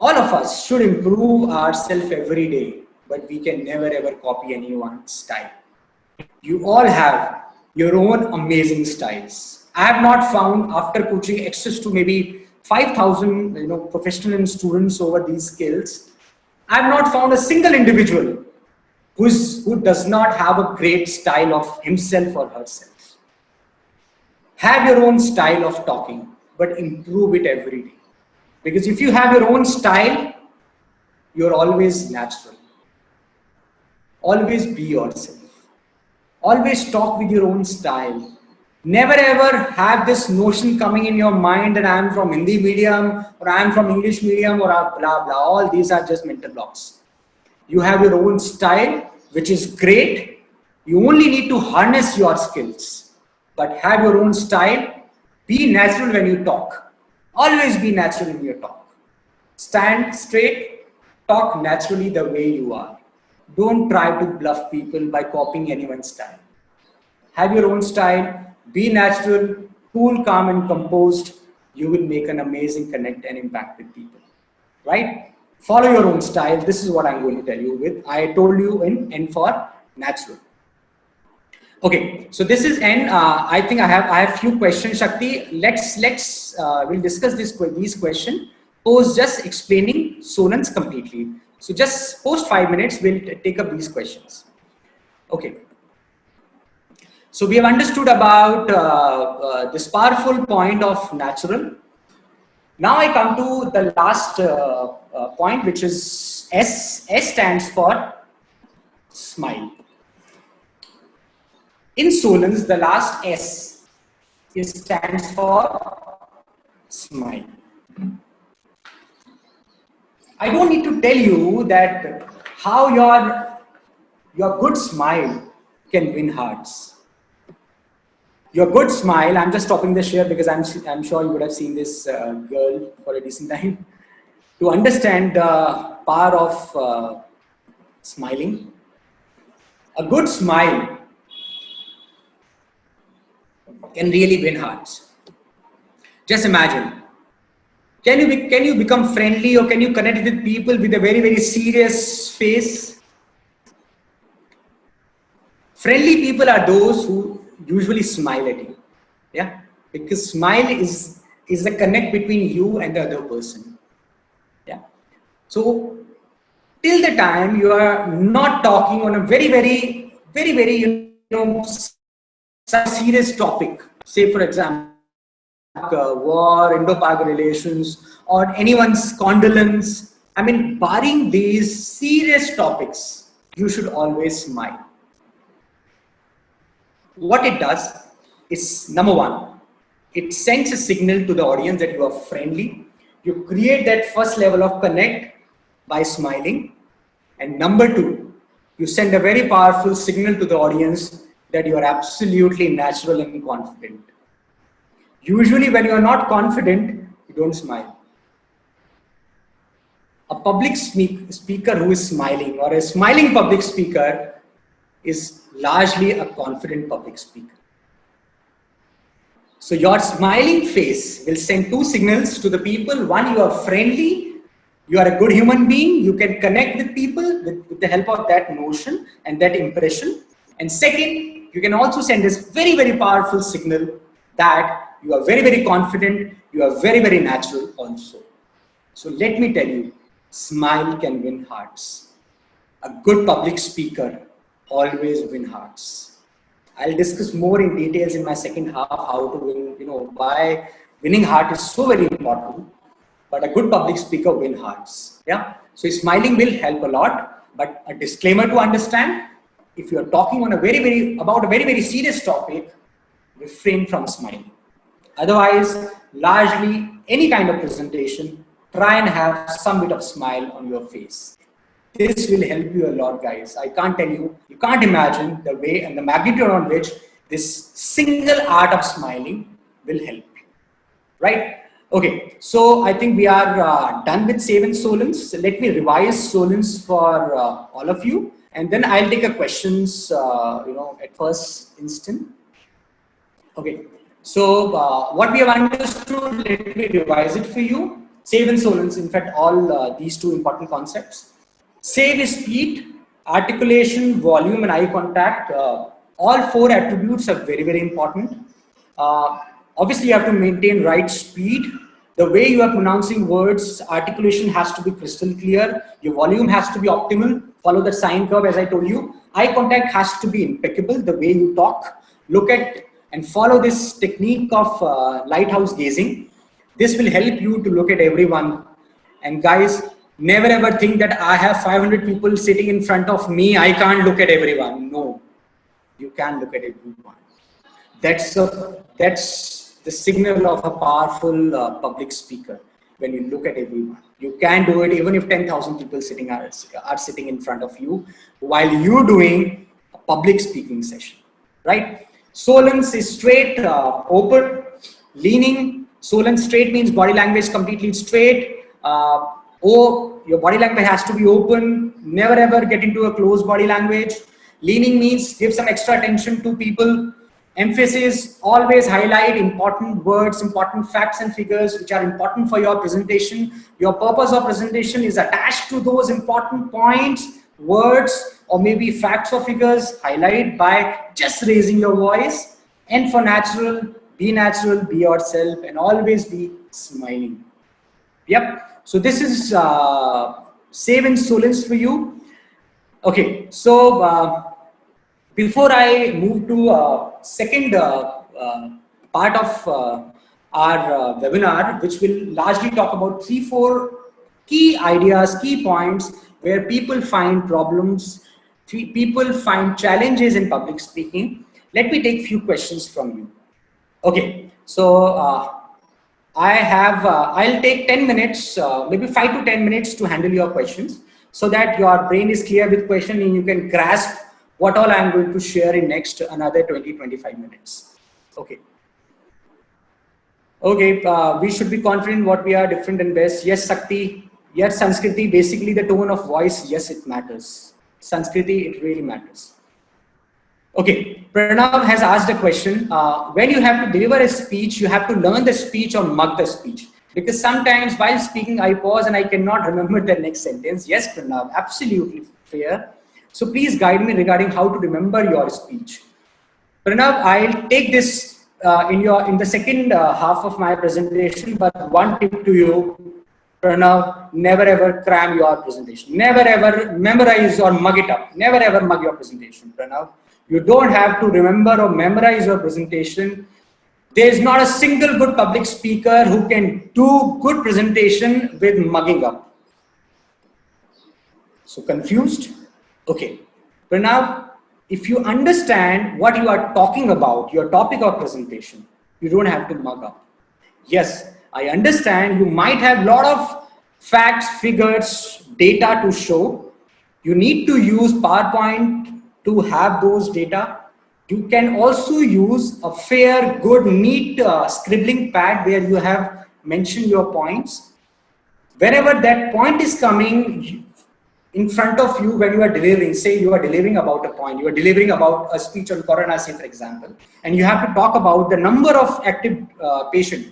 of us should improve ourselves every day, but we can never ever copy anyone's style. You all have your own amazing styles. I have not found, after coaching access to maybe 5,000 professional students over these skills, I have not found a single individual who does not have a great style of himself or herself. Have your own style of talking, but improve it every day. Because if you have your own style, you're always natural. Always be yourself. Always talk with your own style. Never ever have this notion coming in your mind that I am from Hindi medium or I am from English medium or blah blah. All these are just mental blocks. You have your own style, which is great. You only need to harness your skills, but have your own style. Be natural when you talk. Always be natural in your talk. Stand straight, talk naturally the way you are. Don't try to bluff people by copying anyone's style. Have your own style. Be natural, cool, calm, and composed. You will make an amazing connect and impact with people, right? Follow your own style. This is what I'm going to tell you I told you in N for natural. Okay, so this is N. I think I have few questions, Shakti. We'll discuss these questions. Post just explaining Sonan's completely. So just post 5 minutes. We'll take up these questions. Okay. So we have understood about this powerful point of natural. Now I come to the last point, which is S. S stands for smile. In Solon's, the last S stands for smile. I don't need to tell you that how your good smile can win hearts. Your good smile, I'm just stopping the share because I'm sure you would have seen this girl for a decent time. To understand the power of smiling, a good smile can really win hearts. Just imagine, can you become friendly or can you connect with people with a very, very serious face? Friendly people are those who usually smile at you. Yeah, because smile is the connect between you and the other person. Yeah. So till the time you are not talking on a very, very, very, very serious topic, say for example war, Indo-Pak relations, or anyone's condolence, I mean, barring these serious topics, you should always smile. What it does is, number one, it sends a signal to the audience that you are friendly. You create that first level of connect by smiling. And number two, you send a very powerful signal to the audience that you are absolutely natural and confident. Usually when you are not confident, you don't smile. A public speaker who is smiling, or a smiling public speaker, is largely a confident public speaker. So your smiling face will send two signals to the people. One, you are friendly, you are a good human being, you can connect with people with the help of that notion and that impression. And second, you can also send this very, very powerful signal that you are very, very confident, you are very, very natural also. So let me tell you, smile can win hearts. A good public speaker always win hearts. I'll discuss more in details in my second half how to win, why winning heart is so very important. But a good public speaker win hearts. Yeah. So smiling will help a lot. But a disclaimer to understand: if you are talking on about a very, very serious topic, refrain from smiling. Otherwise, largely any kind of presentation, try and have some bit of smile on your face. This will help you a lot, guys. I can't tell you, you can't imagine the way and the magnitude on which this single art of smiling will help you, right? Okay, so I think we are done with Save and Solence. Let me revise Solence for all of you, and then I'll take a questions, at first instant. Okay, so what we have understood, let me revise it for you. Save and Solence, in fact, all these two important concepts. Save is speed, articulation, volume, and eye contact. All four attributes are very, very important. Obviously, you have to maintain right speed. The way you are pronouncing words, articulation has to be crystal clear. Your volume has to be optimal. Follow the sine curve as I told you. Eye contact has to be impeccable. The way you talk, look at and follow this technique of lighthouse gazing. This will help you to look at everyone. And guys, never ever think that I have 500 people sitting in front of me, I can't look at everyone. No, you can look at everyone. That's the signal of a powerful public speaker. When you look at everyone, you can do it even if 10,000 people are sitting in front of you while you doing a public speaking session, right? Solence is straight, open, leaning. Solence straight means body language completely straight. Your body language has to be open. Never ever get into a closed body language. Leaning means give some extra attention to people. Emphasis, always highlight important words, important facts and figures which are important for your presentation. Your purpose of presentation is attached to those important points, words, or maybe facts or figures. Highlight by just raising your voice. And for natural, be yourself, and always be smiling. Yep. So this is Save and Solence for you. Okay. So before I move to second part of our webinar, which will largely talk about 3-4 key ideas, key points where people find problems, people find challenges in public speaking. Let me take few questions from you. Okay, so I'll take 10 minutes, maybe 5 to 10 minutes to handle your questions so that your brain is clear with question and you can grasp what all I'm going to share in next another 20-25 minutes. Okay. Okay, we should be confident what we are different and best. Yes, Sakti. Yes, Sanskriti, basically the tone of voice, yes, it matters. Sanskriti, it really matters. Okay, Pranav has asked a question. When you have to deliver a speech, you have to learn the speech or mug the speech. Because sometimes while speaking, I pause and I cannot remember the next sentence. Yes, Pranav, absolutely fair. So please guide me regarding how to remember your speech. Pranav, I'll take this in the second half of my presentation, but one tip to you, Pranav, never ever cram your presentation. Never ever memorize or mug it up. Never ever mug your presentation, Pranav. You don't have to remember or memorize your presentation. There is not a single good public speaker who can do good presentation with mugging up. So confused? Okay. Pranav, if you understand what you are talking about, your topic of presentation, you don't have to mug up. Yes, I understand you might have a lot of facts, figures, data to show. You need to use PowerPoint to have those data. You can also use a fair, good, neat scribbling pad where you have mentioned your points. Whenever that point is coming, in front of you when you are delivering, say you are delivering about a point, you are delivering about a speech on corona, say for example, and you have to talk about the number of active patients.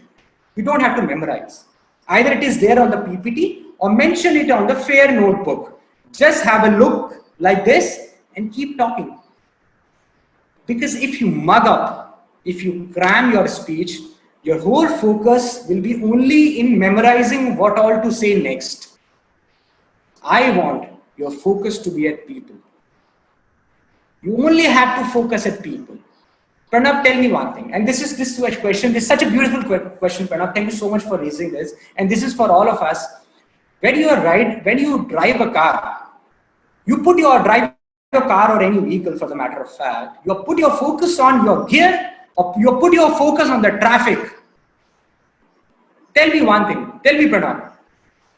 You don't have to memorize. Either it is there on the PPT or mention it on the fair notebook. Just have a look like this and keep talking. Because if you mug up, if you cram your speech, your whole focus will be only in memorizing what all to say next. I want your focus to be at people. You only have to focus at people. Pranav, tell me one thing. And this question, this is such a beautiful question, Pranav. Thank you so much for raising this. And this is for all of us. When you drive a car, you drive your car or any vehicle for the matter of fact, you put your focus on your gear or you put your focus on the traffic. Tell me one thing. Tell me, Pranav.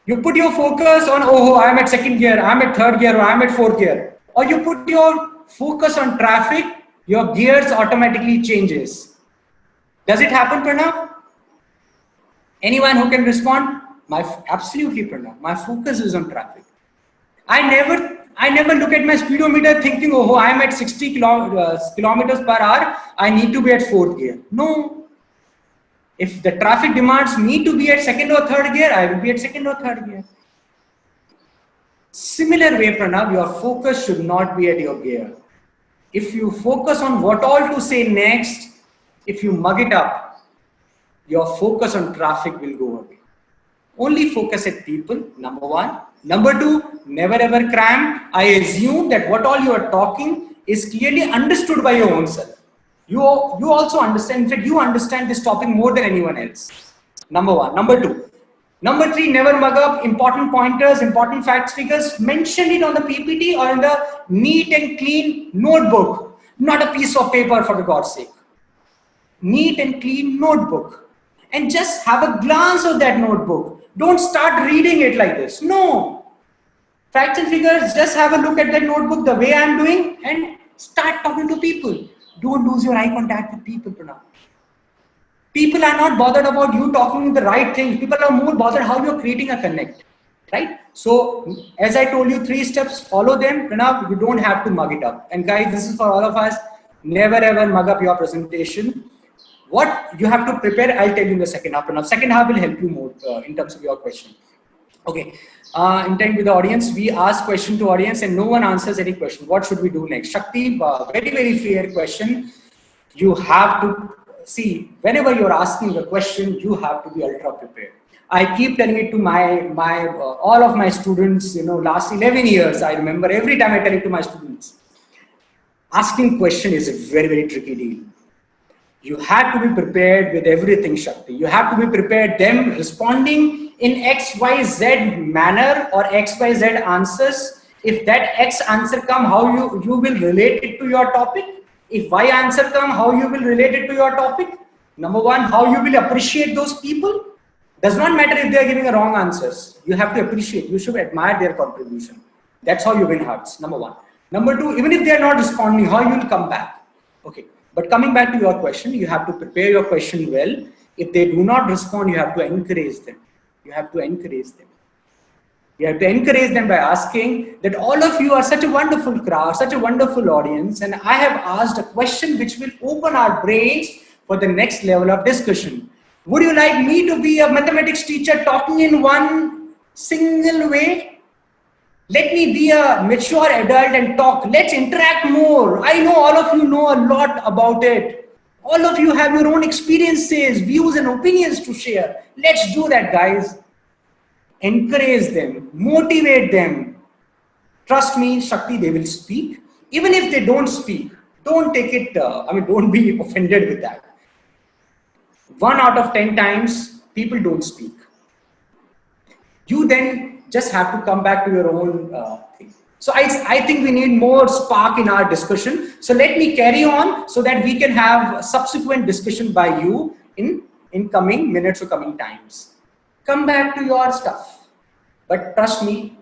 You put your focus on, oh, I'm at second gear, I'm at third gear, or I'm at fourth gear. Or you put your focus on traffic, your gears automatically changes. Does it happen, Pranav? Anyone who can respond? Absolutely, Pranav. My focus is on traffic. I never look at my speedometer thinking, oh, I'm at 60 kilometers per hour. I need to be at fourth gear. No. If the traffic demands me to be at second or third gear, I will be at second or third gear. Similar way, Pranav, your focus should not be at your gear. If you focus on what all to say next, if you mug it up, your focus on traffic will go away. Only focus at people, number one. Number two, never ever cram. I assume that what all you are talking is clearly understood by your own self. You also understand, in fact, you understand this topic more than anyone else. Number one. Number two. Number three, never mug up important pointers, important facts, figures. Mention it on the PPT or in the neat and clean notebook, not a piece of paper for the God's sake. Neat and clean notebook. And just have a glance of that notebook. Don't start reading it like this. No. Facts and figures, just have a look at that notebook the way I'm doing and start talking to people. Don't lose your eye contact with people, Pranav. People are not bothered about you talking the right things. People are more bothered how you're creating a connect, right? So, as I told you, 3 steps, follow them. Pranav, you don't have to mug it up. And guys, this is for all of us. Never ever mug up your presentation. What you have to prepare, I'll tell you in the second half. Pranav, second half will help you more in terms of your question. Okay, intent with the audience, we ask question to audience and no one answers any question. What should we do next? Shakti, very, very fair question. You have to see, whenever you're asking a question, you have to be ultra prepared. I keep telling it to all of my students, last 11 years, I remember every time I tell it to my students. Asking question is a very, very tricky deal. You have to be prepared with everything, Shakti. You have to be prepared, them responding in XYZ manner or XYZ answers. If that X answer come, how you will relate it to your topic. If Y answer come, how you will relate it to your topic. Number one, how you will appreciate those people. Does not matter if they are giving a wrong answers. You have to appreciate, you should admire their contribution. That's how you win hearts, number one. Number two, even if they are not responding, how you will come back. Okay, but coming back to your question, you have to prepare your question well. If they do not respond, you have to encourage them. You have to encourage them. You have to encourage them by asking that all of you are such a wonderful crowd, such a wonderful audience, and I have asked a question which will open our brains for the next level of discussion. Would you like me to be a mathematics teacher talking in one single way? Let me be a mature adult and talk. Let's interact more. I know all of you know a lot about it. All of you have your own experiences, views and opinions to share. Let's do that, guys. Encourage them, motivate them. Trust me, Shakti, they will speak. Even if they don't speak, don't take it, don't be offended with that. 1 out of 10 times, people don't speak. You then just have to come back to your own thing. So I think we need more spark in our discussion. So let me carry on so that we can have subsequent discussion by you in coming minutes or coming times. Come back to your stuff. But trust me,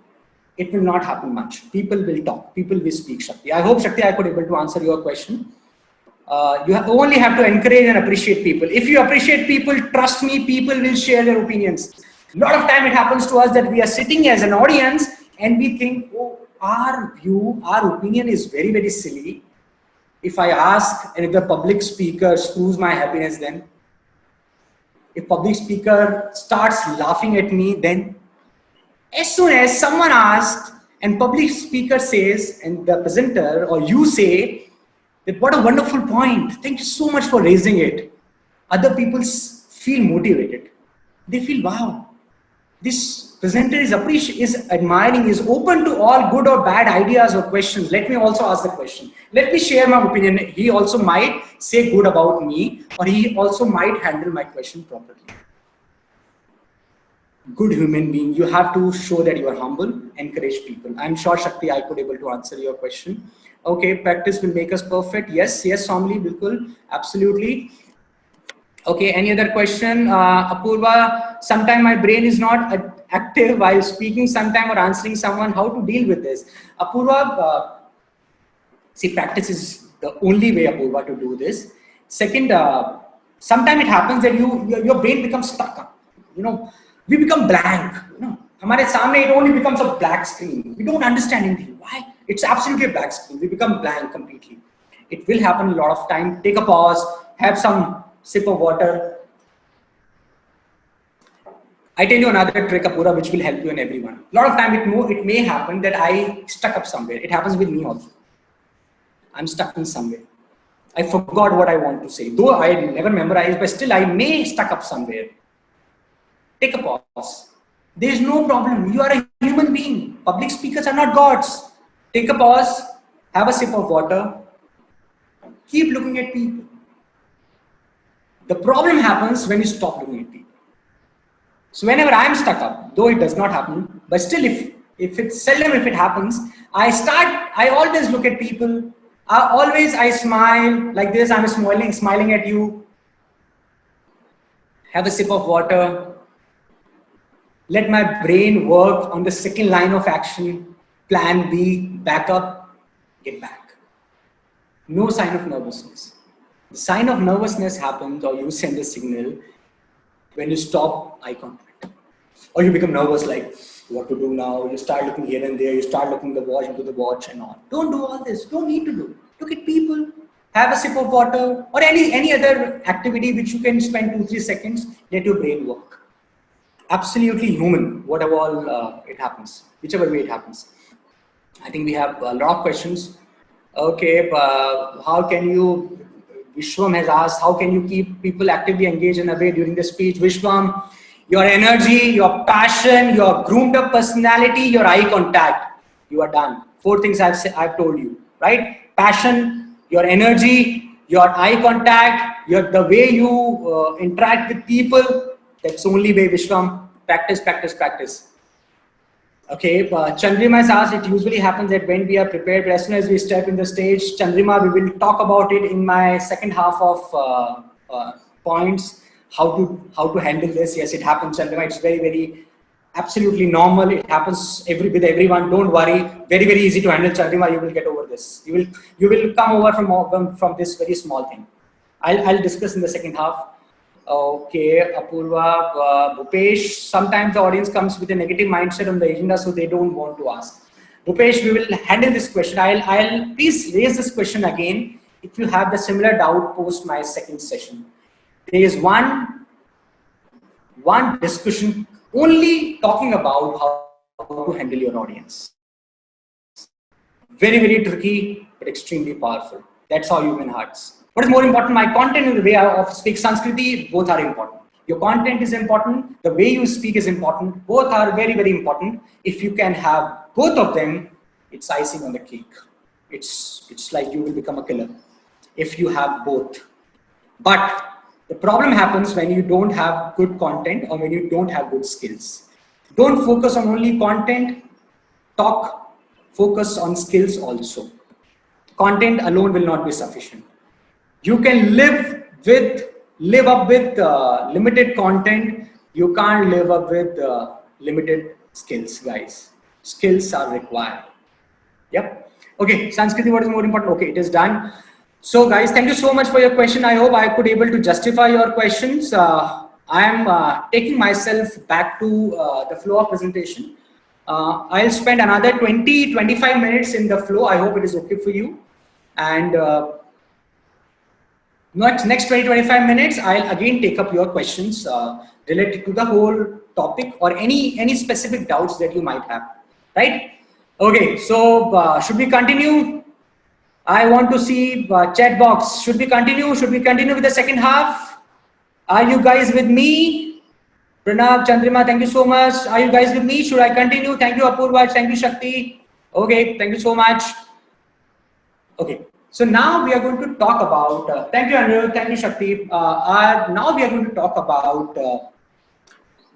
it will not happen much. People will talk. People will speak, Shakti. I hope, Shakti, I could able to answer your question. You only have to encourage and appreciate people. If you appreciate people, trust me, people will share their opinions. A lot of time it happens to us that we are sitting as an audience and we think, oh, our view, our opinion is very, very silly. If I ask, and if the public speaker screws my happiness, then if public speaker starts laughing at me, then as soon as someone asks and public speaker says, and the presenter or you say that what a wonderful point, thank you so much for raising it, other people feel motivated. They feel, wow, this presenter is admiring, is open to all good or bad ideas or questions. Let me also ask the question. Let me share my opinion. He also might say good about me, or he also might handle my question properly. Good human being, you have to show that you are humble, encourage people. I'm sure, Shakti, I could able to answer your question. Okay, practice will make us perfect. Yes, Somli, bilkul, absolutely. Okay, any other question? Apurva, sometimes my brain is not active while speaking, sometime or answering someone. How to deal with this? Apurva, see, practice is the only way, Apurva, to do this. Second, sometimes it happens that your brain becomes stuck up. We become blank. Hamare samne, it only becomes a black screen. We don't understand anything. Why? It's absolutely a black screen. We become blank completely. It will happen a lot of time. Take a pause, have some sip of water. I tell you another trick, Apurva, which will help you and everyone. A lot of time it may happen that I stuck up somewhere. It happens with me also. I'm stuck in somewhere. I forgot what I want to say. Though I never memorized, but still I may stuck up somewhere. Take a pause. There is no problem. You are a human being. Public speakers are not gods. Take a pause, have a sip of water, keep looking at people. The problem happens when you stop looking at people. So whenever I'm stuck up, though it does not happen, but still if it's seldom if it happens, I always look at people. I smile like this. I'm smiling at you. Have a sip of water. Let my brain work on the second line of action. Plan B, back up, get back. No sign of nervousness. The sign of nervousness happens, or you send a signal when you stop eye contact, or you become nervous, like what to do now. You start looking here and there. You start looking into the watch and all. Don't do all this. Don't need to do. Look at people. Have a sip of water, or any other activity which you can spend 2-3 seconds. Let your brain work. Absolutely human. Whatever it happens, whichever way it happens. I think we have a lot of questions. Okay, how can you? Vishwam has asked, how can you keep people actively engaged in a way during the speech? Vishwam, your energy, your passion, your groomed up personality, your eye contact. You are done. 4 things I've told you, right? Passion, your energy, your eye contact, the way you interact with people. That's the only way, Vishwam. Practice, practice, practice. Okay, Chandrima has asked, it usually happens that when we are prepared, but as soon as we step in the stage, Chandrima, we will talk about it in my second half of points, how to handle this. Yes, it happens, Chandrima. It's very, very absolutely normal. It happens with everyone. Don't worry. Very, very easy to handle, Chandrima. You will get over this. You will come over from this very small thing. I'll discuss in the second half. Okay, Apurva, Bhupesh, sometimes the audience comes with a negative mindset on the agenda, so they don't want to ask. Bhupesh, we will handle this question. I'll please raise this question again if you have the similar doubt post my second session. There is one discussion only talking about how to handle your audience. Very, very tricky, but extremely powerful. That's how you win hearts. What is more important, my content and the way I speak Sanskriti, both are important. Your content is important, the way you speak is important, both are very, very important. If you can have both of them, it's icing on the cake. It's like you will become a killer if you have both. But the problem happens when you don't have good content or when you don't have good skills. Don't focus on only content, focus on skills also. Content alone will not be sufficient. You can live up with limited content. You can't live up with limited skills, guys. Skills are required. Yep. Okay, Sanskriti, what is more important? Okay, it is done. So, guys, thank you so much for your question. I hope I could able to justify your questions. I am taking myself back to the flow of presentation. I'll spend another 20-25 minutes in the flow. I hope it is okay for you. And next 20-25 minutes, I'll again take up your questions related to the whole topic or any specific doubts that you might have, right? Okay, so should we continue? I want to see chat box. Should we continue? Should we continue with the second half? Are you guys with me? Pranav, Chandrima, thank you so much. Are you guys with me? Should I continue? Thank you, Apurva. Thank you, Shakti. Okay, thank you so much. Okay, so now we are going to talk about, thank you, Anirudh, thank you, Shakti. Now we are going to talk about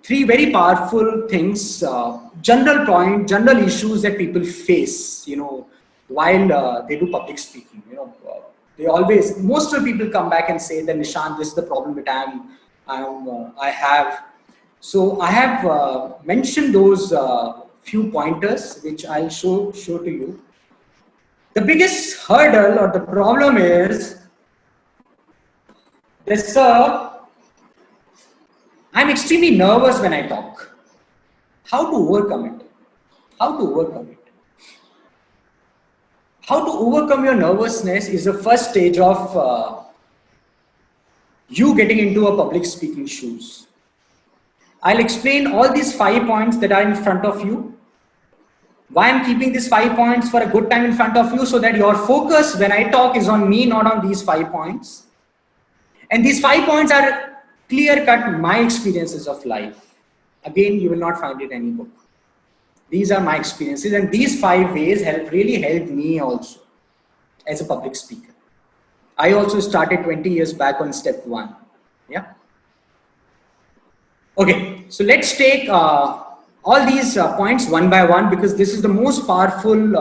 three very powerful things, general issues that people face, while they do public speaking. They always, most of the people come back and say that, Nishant, this is the problem that I have. So I have mentioned those few pointers, which I'll show to you. The biggest hurdle or the problem is this, I'm extremely nervous when I talk. How to overcome it? How to overcome it? How to overcome your nervousness is the first stage of you getting into a public speaking shoes. I'll explain all these 5 points that are in front of you. Why I'm keeping these 5 points for a good time in front of you, so that your focus when I talk is on me, not on these 5 points. And these 5 points are clear-cut my experiences of life. Again, you will not find it in any book. These are my experiences, and these 5 ways really helped me also as a public speaker. I also started 20 years back on step 1. Yeah. Okay, so let's take all these points one by one, because this is the most powerful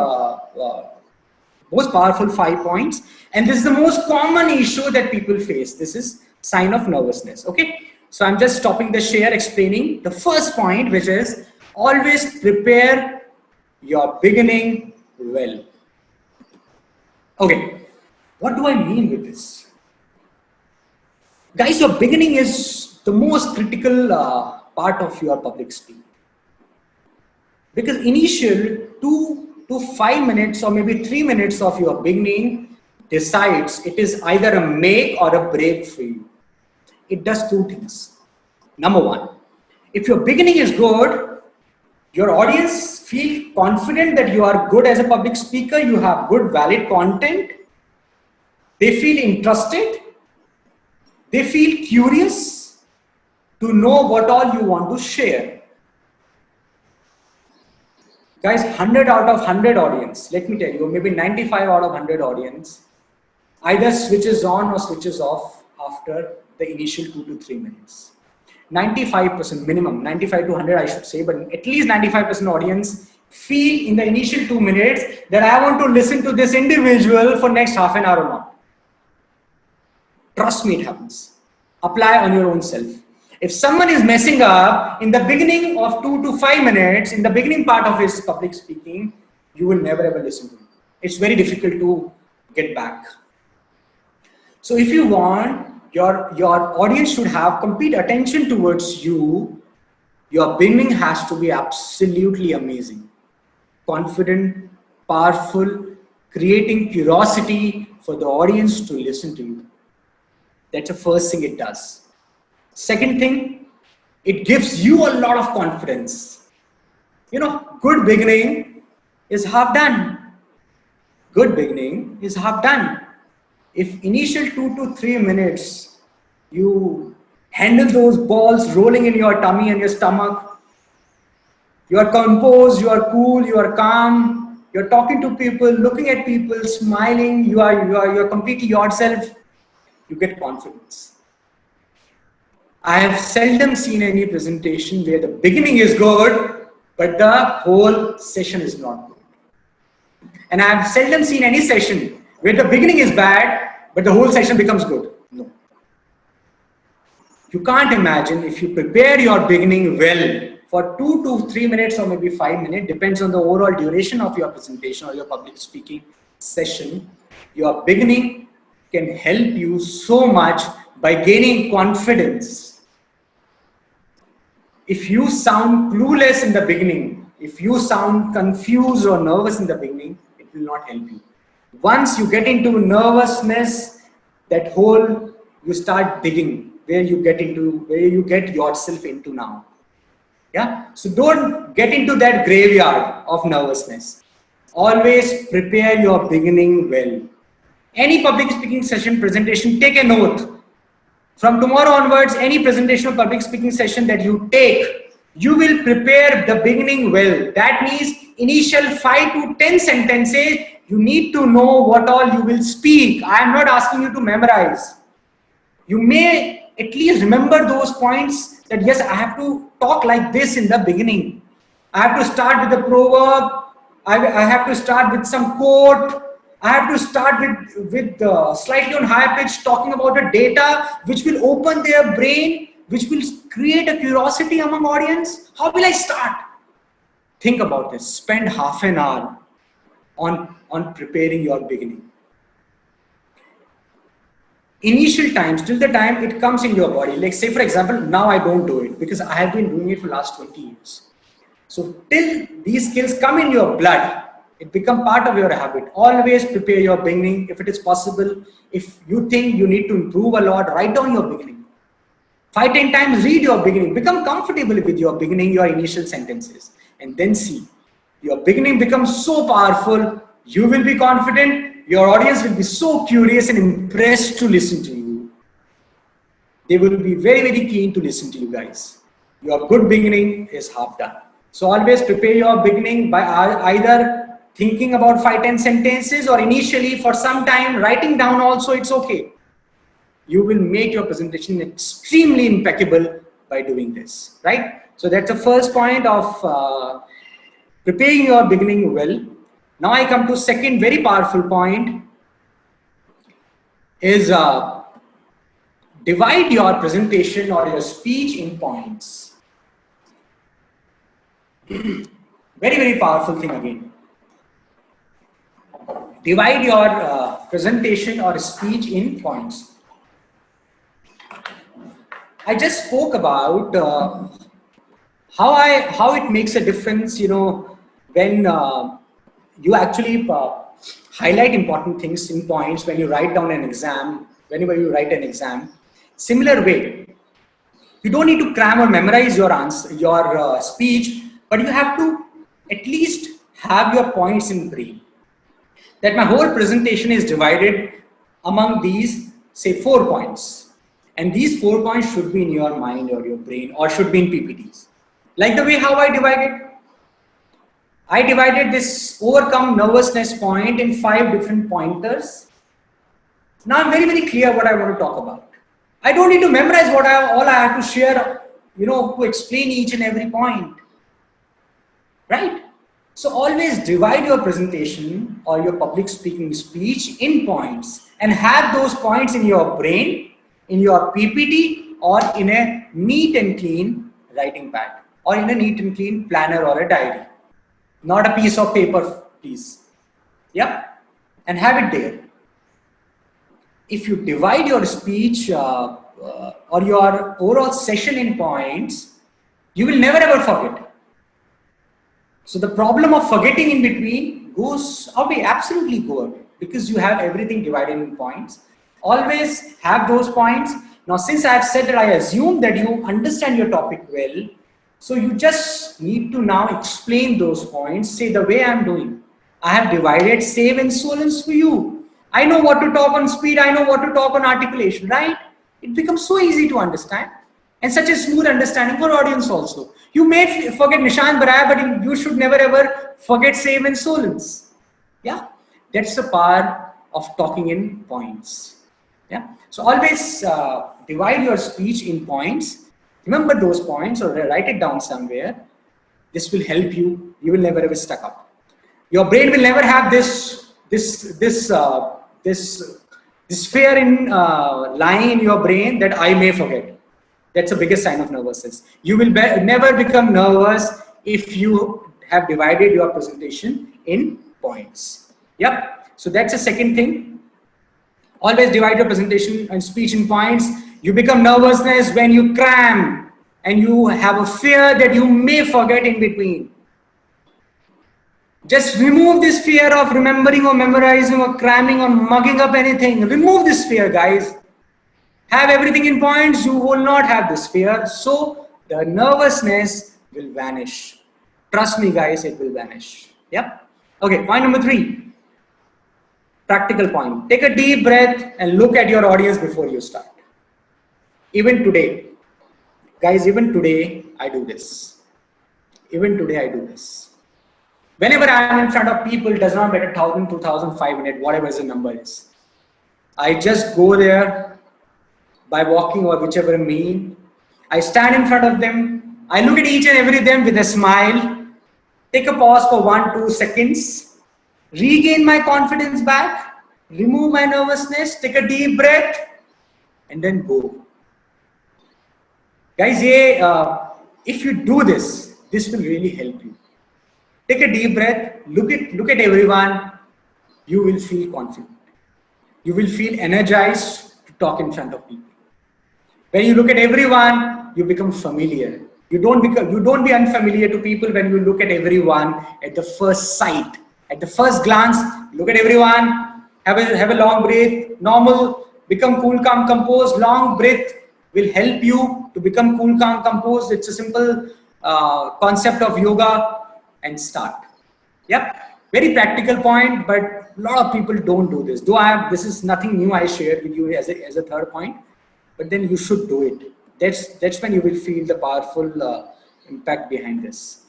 5 points, and this is the most common issue that people face. This is sign of nervousness. Okay, so I'm just stopping the share, explaining the first point, which is always prepare your beginning well. Okay, what do I mean with this? Guys, your beginning is the most critical part of your public speaking, because initial 2 to 5 minutes or maybe 3 minutes of your beginning decides, it is either a make or a break for you. It does 2 things. Number 1, if your beginning is good, your audience feel confident that you are good as a public speaker, you have good valid content, they feel interested, they feel curious to know what all you want to share. Guys, 100 out of 100 audience, let me tell you, maybe 95 out of 100 audience either switches on or switches off after the initial 2 to 3 minutes. 95% minimum, 95 to 100 I should say, but at least 95% audience feel in the initial 2 minutes that I want to listen to this individual for next half an hour or not. Trust me, it happens. Apply on your own self. If someone is messing up in the beginning of 2 to 5 minutes, in the beginning part of his public speaking, you will never ever listen to him. It's very difficult to get back. So if you want, your audience should have complete attention towards you, your beginning has to be absolutely amazing. Confident, powerful, creating curiosity for the audience to listen to you. That's the first thing it does. Second thing, it gives you a lot of confidence. Good beginning is half done. Good beginning is half done. If initial 2 to 3 minutes, you handle those balls rolling in your tummy and your stomach, you are composed, you are cool, you are calm, you're talking to people, looking at people, smiling, you're completely yourself, you get confidence. I have seldom seen any presentation where the beginning is good, but the whole session is not good. And I have seldom seen any session where the beginning is bad, but the whole session becomes good. No. You can't imagine, if you prepare your beginning well for 2 to 3 minutes or maybe 5 minutes, depends on the overall duration of your presentation or your public speaking session, your beginning can help you so much by gaining confidence. If you sound clueless in the beginning, If you sound confused or nervous in the beginning, it will not help you. Once you get into nervousness, that hole you start digging, where you get yourself into now. Yeah. So don't get into that graveyard of nervousness. Always prepare your beginning well. Any public speaking session, presentation, take an oath. From tomorrow onwards, any presentation or public speaking session that you take, you will prepare the beginning well. That means initial 5 to 10 sentences, you need to know what all you will speak. I am not asking you to memorize. You may at least remember those points that yes, I have to talk like this in the beginning. I have to start with a proverb. I have to start with some quote. I have to start with slightly on higher pitch talking about the data which will open their brain, which will create a curiosity among audience. How will I start? Think about this. Spend half an hour on preparing your beginning. Initial times, till the time it comes in your body. Like say for example, now I don't do it because I have been doing it for the last 20 years. So till these skills come in your blood, it become part of your habit. Always prepare your beginning if it is possible. If you think you need to improve a lot, write down your beginning. 5-10 times read your beginning. Become comfortable with your beginning, your initial sentences. And then see. Your beginning becomes so powerful. You will be confident. Your audience will be so curious and impressed to listen to you. They will be very, very keen to listen to you guys. Your good beginning is half done. So always prepare your beginning by either thinking about 5-10 sentences or initially for some time writing down also, it's okay. You will make your presentation extremely impeccable by doing this, right? So that's the first point of preparing your beginning well. Now I come to second very powerful point is divide your presentation or your speech in points. Very, very powerful thing again. Divide your presentation or speech in points. I just spoke about how it makes a difference, you know, when you actually highlight important things in points when you write down an exam, whenever you write an exam. Similar way, you don't need to cram or memorize your answer, your speech, but you have to at least have your points in brain. That my whole presentation is divided among these, say, 4 points. And these 4 points should be in your mind or your brain or should be in PPTs. Like the way how I divided. I divided this overcome nervousness point in 5 different pointers. Now I'm very, very clear what I want to talk about. I don't need to memorize all I have to share, you know, to explain each and every point. Right? So always divide your presentation or your public speaking speech in points and have those points in your brain, in your PPT or in a neat and clean writing pad or in a neat and clean planner or a diary. Not a piece of paper, please. Yeah? And have it there. If you divide your speech or your overall session in points, you will never ever forget. So the problem of forgetting in between goes away, absolutely go away, because you have everything divided in points. Always have those points. Now, since I have said that, I assume that you understand your topic well. So you just need to now explain those points, say the way I'm doing. I have divided save and solence for you. I know what to talk on speed. I know what to talk on articulation, right? It becomes so easy to understand and such a smooth understanding for audience also. You may forget Nishan Baraya, but you should never ever forget save and solence. Yeah, that's the power of talking in points. Yeah, so always divide your speech in points. Remember those points or write it down somewhere. This will help you. You will never ever stuck up. Your brain will never have this fear in lying in your brain that I may forget. That's the biggest sign of nervousness. You will never become nervous if you have divided your presentation in points. Yep. So that's the second thing. Always divide your presentation and speech in points. You become nervousness when you cram and you have a fear that you may forget in between. Just remove this fear of remembering or memorizing or cramming or mugging up anything. Remove this fear, guys. Have everything in points. You will not have this fear. So the nervousness will vanish. Trust me, guys, it will vanish. Yep. Okay, point number 3. Practical point. Take a deep breath and look at your audience before you start. Even today, guys, even today, I do this. Even today, I do this. Whenever I am in front of people, it does not matter 1,000, 2,000, 500, whatever the number is. I just go there by walking or whichever mean. I stand in front of them. I look at each and every them with a smile. Take a pause for 1-2 seconds. Regain my confidence back. Remove my nervousness. Take a deep breath. And then go. Guys, if you do this, this will really help you. Take a deep breath, look at everyone, you will feel confident. You will feel energized to talk in front of people. When you look at everyone, you become familiar. You don't be unfamiliar to people when you look at everyone at the first sight. At the first glance, look at everyone, have a long breath, normal, become cool, calm, composed. Long breath will help you to become cool, calm, composed. It's a simple concept of yoga. And start. Yep, very practical point, but a lot of people don't do this. This is nothing new I shared with you as a third point, but then you should do it. That's when you will feel the powerful impact behind this.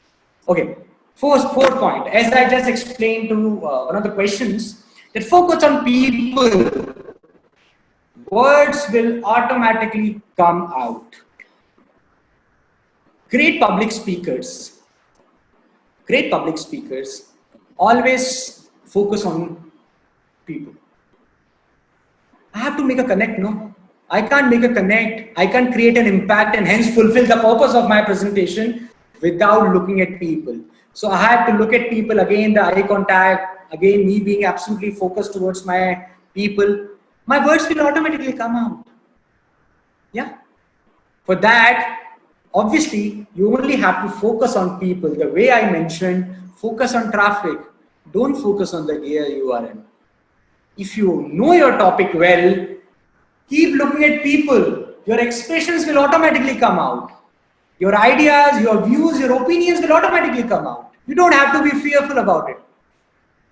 Okay, fourth point, as I just explained to one of the questions, that focus on people, words will automatically come out. Great public speakers always focus on people. I have to make a connect, no? I can't make a connect, I can't create an impact and hence fulfill the purpose of my presentation without looking at people. So I have to look at people, again the eye contact, again me being absolutely focused towards my people. My words will automatically come out. Yeah. For that, obviously, you only have to focus on people. The way I mentioned, focus on traffic. Don't focus on the gear you are in. If you know your topic well, keep looking at people. Your expressions will automatically come out. Your ideas, your views, your opinions will automatically come out. You don't have to be fearful about it.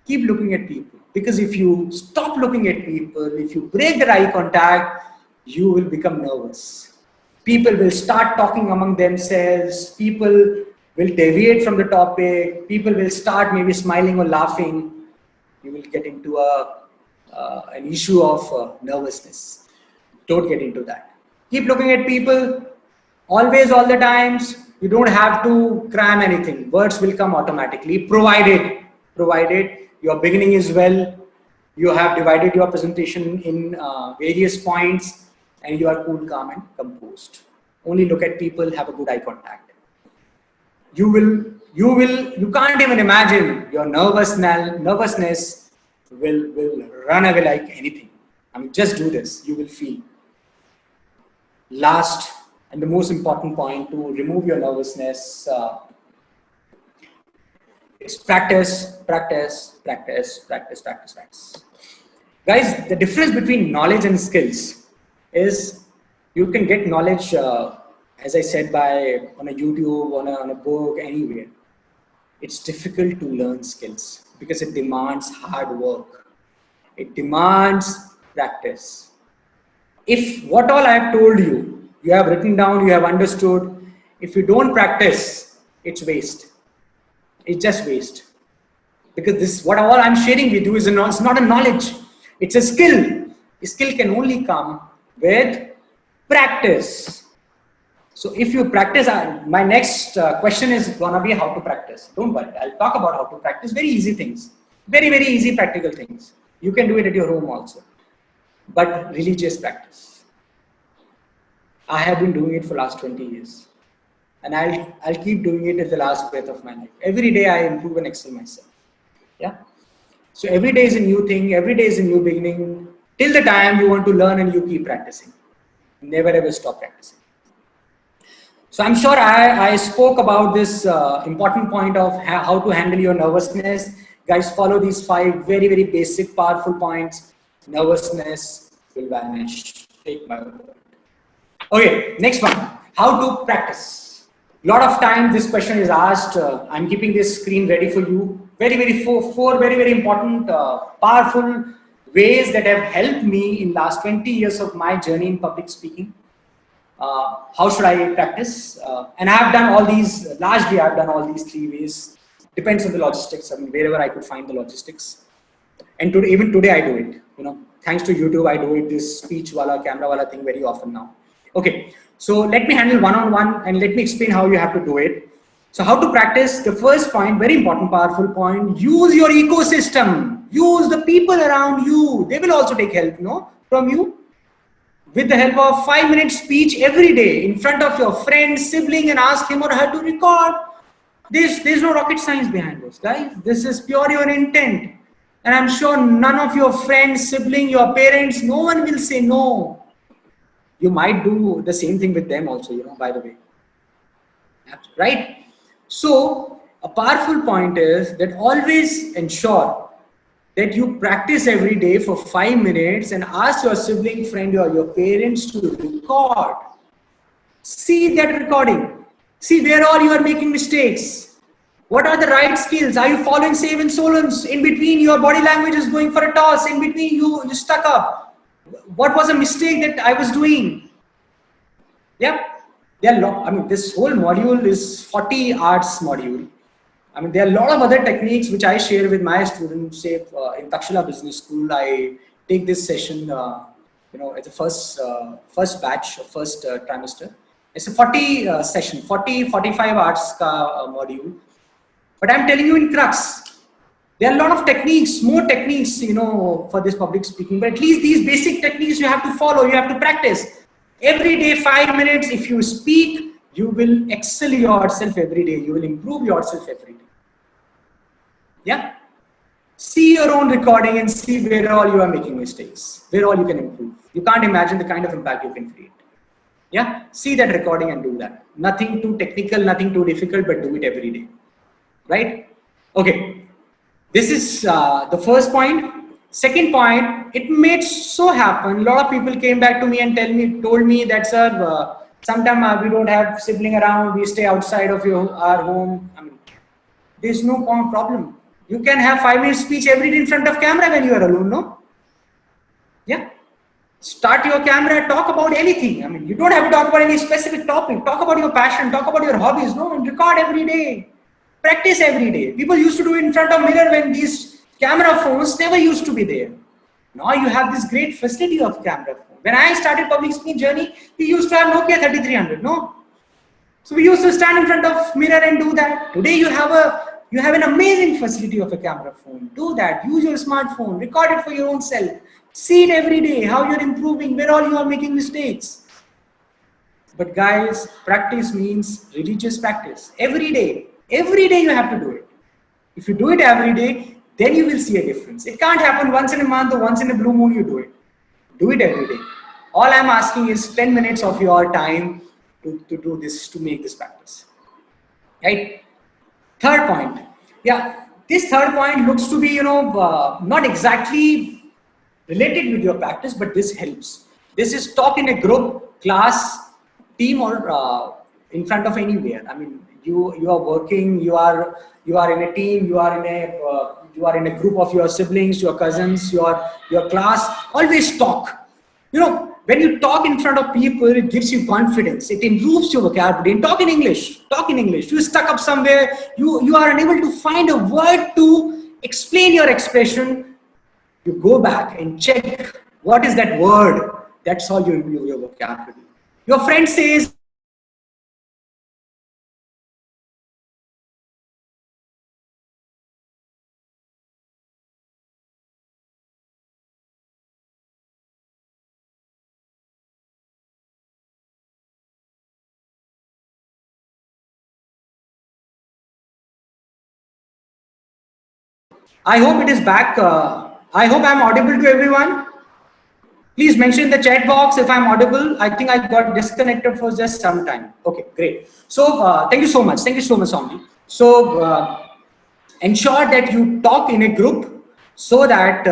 Keep looking at people. Because if you stop looking at people, if you break the eye contact, you will become nervous. People will start talking among themselves. People will deviate from the topic. People will start maybe smiling or laughing. You will get into an issue of nervousness. Don't get into that. Keep looking at people. Always, all the times. You don't have to cram anything. Words will come automatically, provided your beginning is well. You have divided your presentation in various points. And you are cool, calm, and composed. Only look at people, have a good eye contact. You can't even imagine your nervousness will run away like anything. I mean, just do this, you will feel. Last and the most important point to remove your nervousness is practice. Guys, the difference between knowledge and skills is you can get knowledge, as I said, on a YouTube, on a book, anywhere. It's difficult to learn skills because it demands hard work. It demands practice. If what all I have told you, you have written down, you have understood, if you don't practice, it's waste. It's just waste. Because this, what all I'm sharing with you is it's not a knowledge. It's a skill. A skill can only come with practice. So if you practice, my next question is gonna be how to practice. Don't worry, I'll talk about how to practice. Very easy things, very easy practical things. You can do it at your home also, but religious practice. I have been doing it for last 20 years, and I'll keep doing it at the last breath of my life. Every day I improve and excel myself. Yeah. So every day is a new thing. Every day is a new beginning. Till the time you want to learn and you keep practicing. Never ever stop practicing. So So I'm sure I spoke about this important point of how to handle your nervousness. Guys, follow these 5 very, very basic, powerful points. Nervousness will vanish. Take my word. Okay, next one. How to practice. A lot of time this question is asked. I'm keeping this screen ready for you. Very, very four very, very important, powerful ways that have helped me in last 20 years of my journey in public speaking. How should I practice? And I've done all these, largely I've done all these 3 ways. Depends on the logistics. I mean, wherever I could find the logistics. And today, even today I do it, thanks to YouTube, I do it, this speech wala, camera wala thing very often now. Okay, so let me handle one-on-one and let me explain how you have to do it. So how to practice, the first point, very important, powerful point, use your ecosystem, use the people around you. They will also take help, from you. With the help of 5-minute speech every day in front of your friend, sibling, and ask him or her to record. There's no rocket science behind this, guys. This is pure your intent. And I'm sure none of your friends, sibling, your parents, no one will say no. You might do the same thing with them also, by the way. Right? So a powerful point is that always ensure that you practice every day for 5 minutes and ask your sibling, friend, or your parents to record. See that recording. See where all you are making mistakes. What are the right skills? Are you following save and solons? In between, your body language is going for a toss. In between, you stuck up. What was a mistake that I was doing? Yeah, this whole module is 40 arts module. I mean, there are a lot of other techniques which I share with my students. Say in Takshila Business School, I take this session, at the first batch, first trimester. It's a 40 session, 45 arts module. But I'm telling you in crux, there are a lot of techniques, more techniques, for this public speaking. But at least these basic techniques you have to follow, you have to practice. Every day, 5 minutes, if you speak, you will excel yourself every day. You will improve yourself every day. Yeah? See your own recording and see where all you are making mistakes, where all you can improve. You can't imagine the kind of impact you can create. Yeah? See that recording and do that. Nothing too technical, nothing too difficult, but do it every day. Right? Okay. This is the first point. Second point, it may so happen, a lot of people came back to me and told me that, sir, sometimes we don't have sibling around, we stay outside of our home. I mean, there's no problem. You can have 5-minute speech every day in front of camera when you are alone, no? Yeah. Start your camera, talk about anything. I mean, you don't have to talk about any specific topic. Talk about your passion, talk about your hobbies, no? And record every day. Practice every day. People used to do it in front of mirror when these camera phones never used to be there. Now you have this great facility of camera phone. When I started public speaking journey, we used to have Nokia 3300, no? So we used to stand in front of mirror and do that. Today you have an amazing facility of a camera phone. Do that. Use your smartphone. Record it for your own self. See it every day, how you're improving, where all you are making mistakes. But guys, practice means religious practice. Every day you have to do it. If you do it every day, then you will see a difference. It can't happen once in a month or once in a blue moon you do it. Do it every day. All I'm asking is 10 minutes of your time to do this, to make this practice. Right? Third point. Yeah, this third point looks to be, not exactly related with your practice, but this helps. This is talk in a group, class, team, or in front of anywhere. I mean, you are working, you are in a team, you are in a group of your siblings, your cousins, your class. Always talk. When you talk in front of people, it gives you confidence. It improves your vocabulary. And talk in English. Talk in English. You stuck up somewhere. You are unable to find a word to explain your expression. You go back and check what is that word. That's how you improve your vocabulary. Your friend says, I hope it is back. I hope I'm audible to everyone. Please mention in the chat box if I'm audible. I think I got disconnected for just some time. Okay, great. So thank you so much. Thank you so much, Sondi. So ensure that you talk in a group so that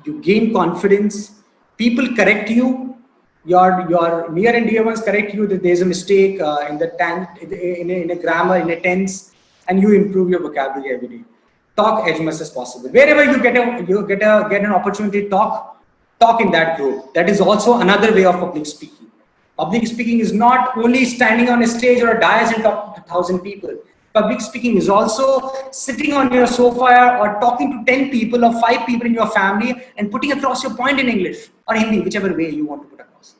you gain confidence. People correct you. Your near and dear ones correct you that there's a mistake in the in a grammar, in a tense, and you improve your vocabulary every day. Talk as much as possible. Wherever you get an opportunity to talk in that group. That is also another way of public speaking. Public speaking is not only standing on a stage or a dais and talking to 1,000 people. Public speaking is also sitting on your sofa or talking to 10 people or 5 people in your family and putting across your point in English or Hindi, whichever way you want to put across.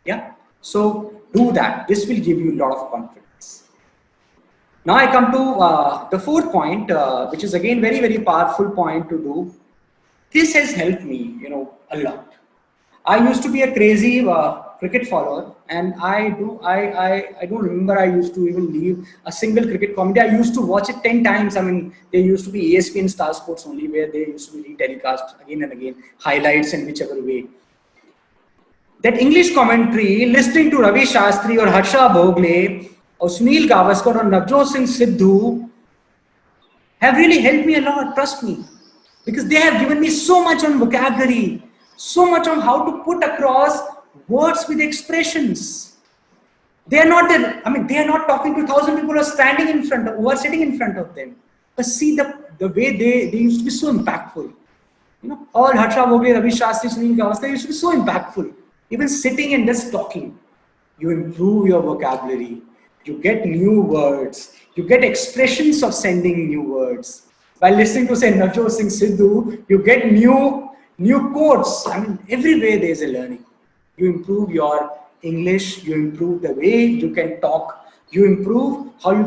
Yeah. So do that. This will give you a lot of confidence. Now I come to the fourth point, which is again very, very powerful point to do. This has helped me, a lot. I used to be a crazy cricket follower, and I don't remember I used to even leave a single cricket commentary. I used to watch it 10 times. I mean, there used to be ESPN Star Sports only, where they used to be telecast again and again, highlights in whichever way. That English commentary, listening to Ravi Shastri or Harsha Bhogle or Sunil Gavaskar or Navjot Singh Sidhu have really helped me a lot, trust me. Because they have given me so much on vocabulary, so much on how to put across words with expressions. They are not there. I mean, they are not talking to 1,000 people who are standing in front of, who are sitting in front of them. But see the way they used to be so impactful. All Harsha Bhogle, Ravi Shastri, Sunil Gavaskar used to be so impactful. Even sitting and just talking, you improve your vocabulary. You get new words. You get expressions of sending new words. By listening to, say, Navjot Singh Sidhu, you get new quotes. I mean, every way there is a learning. You improve your English. You improve the way you can talk. You improve how you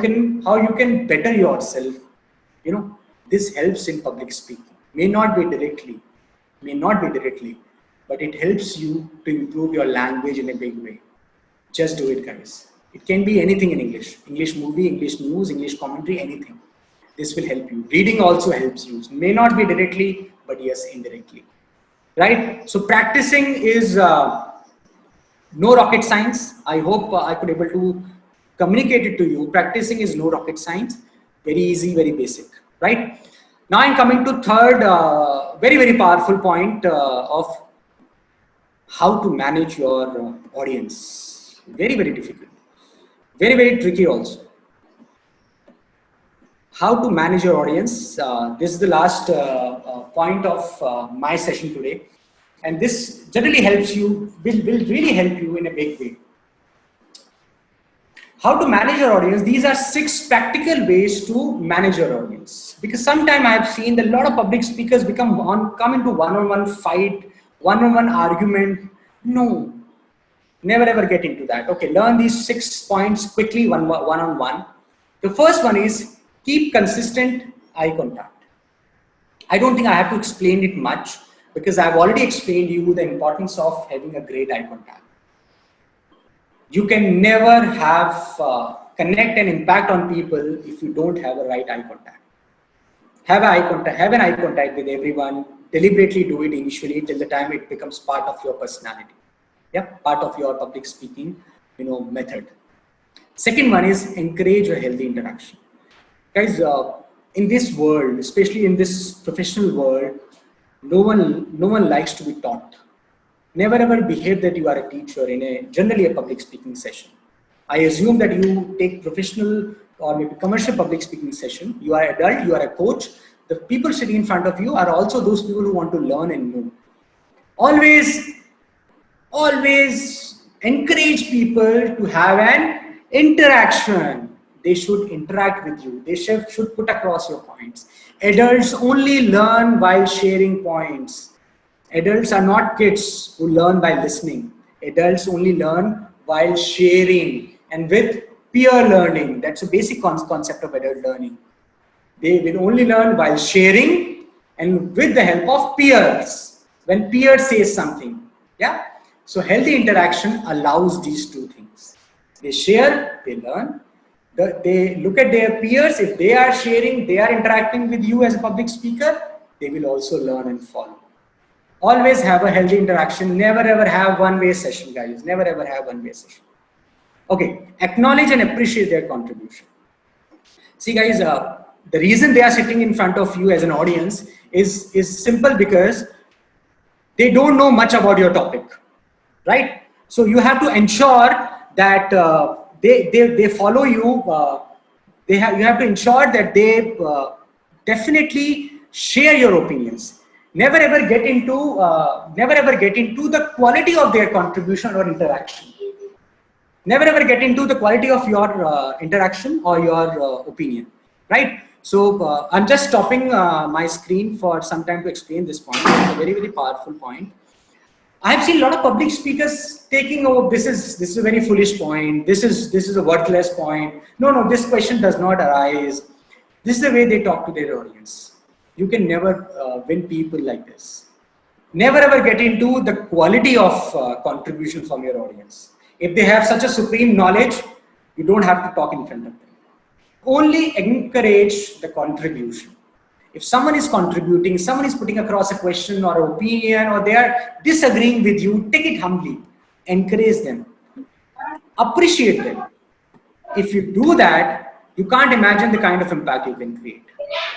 can better yourself. This helps in public speaking. May not be directly, but it helps you to improve your language in a big way. Just do it, guys. It can be anything in English. English movie, English news, English commentary, anything. This will help you. Reading also helps you. May not be directly, but yes, indirectly. Right? So practicing is no rocket science. I hope I could able to communicate it to you. Practicing is no rocket science. Very easy, very basic. Right? Now I'm coming to third, very, very powerful point of how to manage your audience. Very, very difficult. Very, very tricky also. How to manage your audience. This is the last point of my session today. And this generally helps you, will really help you in a big way. How to manage your audience. These are 6 practical ways to manage your audience. Because sometimes I have seen that a lot of public speakers come into one-on-one fight, one-on-one argument. No, never ever get into that. Okay, learn these 6 points quickly one-on-one. The first one is keep consistent eye contact. I don't think I have to explain it much because I've already explained to you the importance of having a great eye contact. You can never have connect and impact on people if you don't have a right eye contact. Have an eye contact with everyone. Deliberately do it initially till the time it becomes part of your personality. Yeah, part of your public speaking, method. Second one is encourage a healthy interaction. Guys, in this world, especially in this professional world, no one likes to be taught. Never ever behave that you are a teacher in generally a public speaking session. I assume that you take professional or maybe commercial public speaking session. You are adult, you are a coach. The people sitting in front of you are also those people who want to learn and know. Always encourage people to have an interaction. They should interact with you. They should put across your points. Adults only learn while sharing points. Adults are not kids who learn by listening. Adults only learn while sharing and with peer learning. That's a basic concept of adult learning. They will only learn while sharing and with the help of peers. When peers say something, yeah. So healthy interaction allows these 2 things. They share, they learn. They look at their peers. If they are sharing, they are interacting with you as a public speaker, they will also learn and follow. Always have a healthy interaction. Never ever have one-way session, guys. Never ever have one-way session. Okay, acknowledge and appreciate their contribution. See, guys, the reason they are sitting in front of you as an audience is simple, because they don't know much about your topic, right? So you have to ensure that they follow you. You have to ensure that they definitely share your opinions. Never ever get into the quality of their contribution or interaction. Never ever get into the quality of your interaction or your opinion, right? So I'm just stopping my screen for some time to explain this point. It's a very, very powerful point. I've seen a lot of public speakers taking, oh, this is a very foolish point. This is a worthless point. No, this question does not arise. This is the way they talk to their audience. You can never win people like this. Never ever get into the quality of contribution from your audience. If they have such a supreme knowledge, you don't have to talk in front of them. Only encourage the contribution. If someone is contributing, someone is putting across a question or opinion, or they are disagreeing with you, take it humbly. Encourage them. Appreciate them. If you do that, you can't imagine the kind of impact you can create.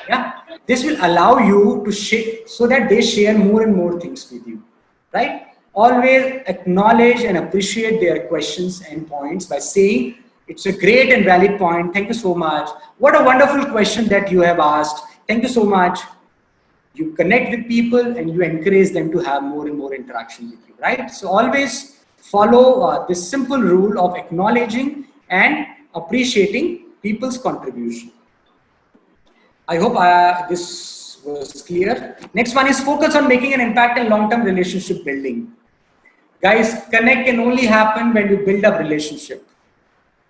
Yeah, this will allow you to share, so that they share more and more things with you, right? Always acknowledge and appreciate their questions and points by saying, it's a great and valid point. Thank you so much. What a wonderful question that you have asked. Thank you so much. You connect with people and you encourage them to have more and more interaction with you, right? So always follow this simple rule of acknowledging and appreciating people's contribution. I hope this was clear. Next one is focus on making an impact in long-term relationship building. Guys, connect can only happen when you build up relationship.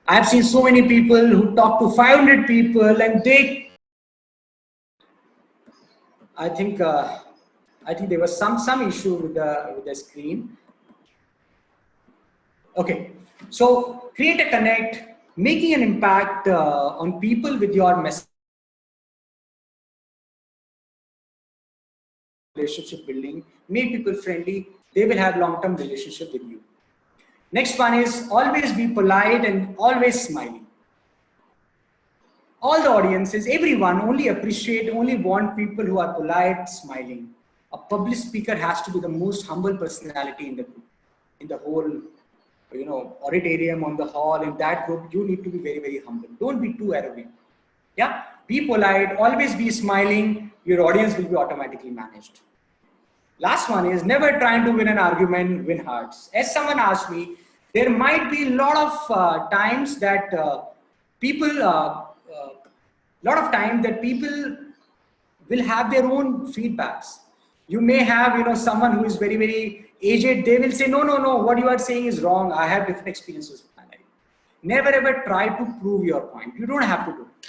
I've seen so many people who talk to 500 people and they, I think there was some issue with the screen. Okay, so create a connect, making an impact on people with your message. Relationship building, make people friendly, they will have long-term relationship with you. Next one is always be polite and always smiling. All the audiences, everyone only appreciate, only want people who are polite, smiling. A public speaker has to be the most humble personality in the whole, auditorium, on the hall. In that group, you need to be very, very humble. Don't be too arrogant. Yeah, be polite, always be smiling. Your audience will be automatically managed. Last one is never trying to win an argument, win hearts. As someone asked me, there might be a lot of times that people will have their own feedbacks. You may have, someone who is very, very aged. They will say, no, what you are saying is wrong. I have different experiences in my life. Never ever try to prove your point. You don't have to do it.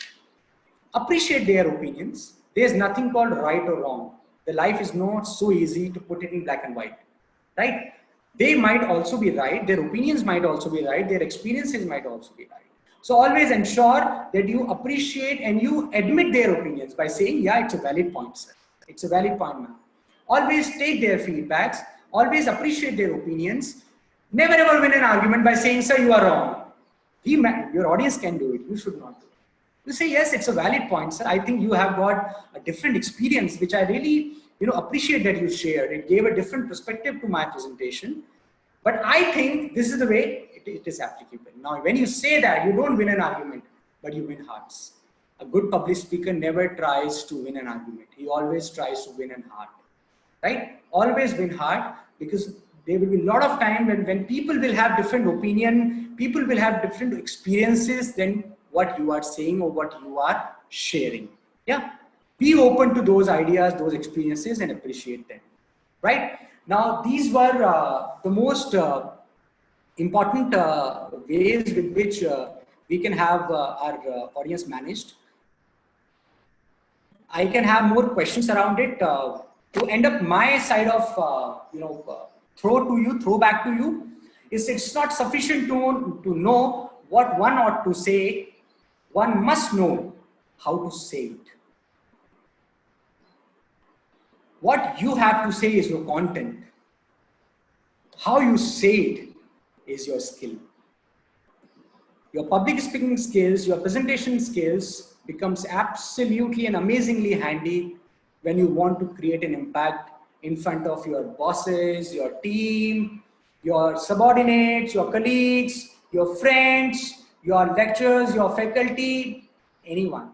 Appreciate their opinions. There's nothing called right or wrong. The life is not so easy to put it in black and white, right? They might also be right. Their opinions might also be right. Their experiences might also be right. So always ensure that you appreciate and you admit their opinions by saying, yeah, it's a valid point, sir. It's a valid point, ma'am. Always take their feedbacks. Always appreciate their opinions. Never ever win an argument by saying, sir, you are wrong. Your audience can do it. You should not do it. You say, yes, it's a valid point, sir. I think you have got a different experience, which I really, appreciate that you shared. It gave a different perspective to my presentation. But I think this is the way it is applicable. Now, when you say that, you don't win an argument, but you win hearts. A good public speaker never tries to win an argument. He always tries to win an heart, right? Always win heart, because there will be a lot of time when people will have different opinion, people will have different experiences than what you are saying or what you are sharing. Yeah, be open to those ideas, those experiences, and appreciate them, right? Now, these were the most important ways with which we can have our audience managed. I can have more questions around it. To end up my side of throw back to you, is it's not sufficient to know what one ought to say. One must know how to say it. What you have to say is your content. How you say it is your skill. Your public speaking skills, your presentation skills becomes absolutely and amazingly handy when you want to create an impact in front of your bosses, your team, your subordinates, your colleagues, your friends, your lecturers, your faculty, anyone.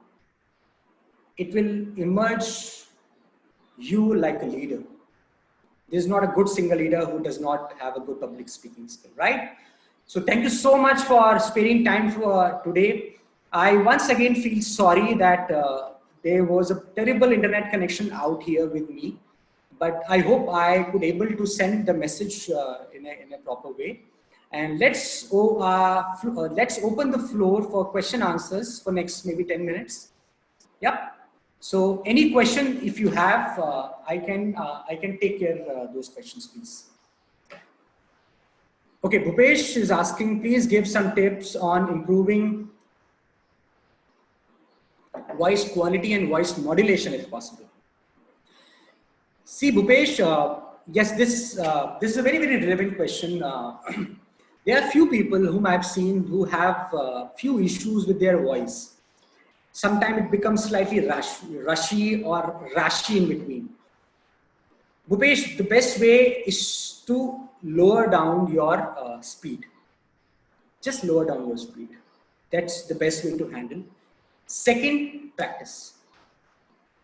It will emerge you like a leader. There's not a good single leader who does not have a good public speaking skill, right? So thank you so much for sparing time for today. I once again feel sorry that there was a terrible internet connection out here with me, but I hope I could able to send the message in a proper way. And let's open the floor for question answers for next maybe 10 minutes. Yep. So any question if you have, I can take care of those questions, please. Okay, Bhupesh is asking, please give some tips on improving voice quality and voice modulation if possible. See, Bhupesh, yes, this is a very, very relevant question. There are few people whom I've seen who have few issues with their voice. Sometimes it becomes slightly rushy or rashy in between. Bhupesh, the best way is to lower down your speed. Just lower down your speed. That's the best way to handle. Second, practice.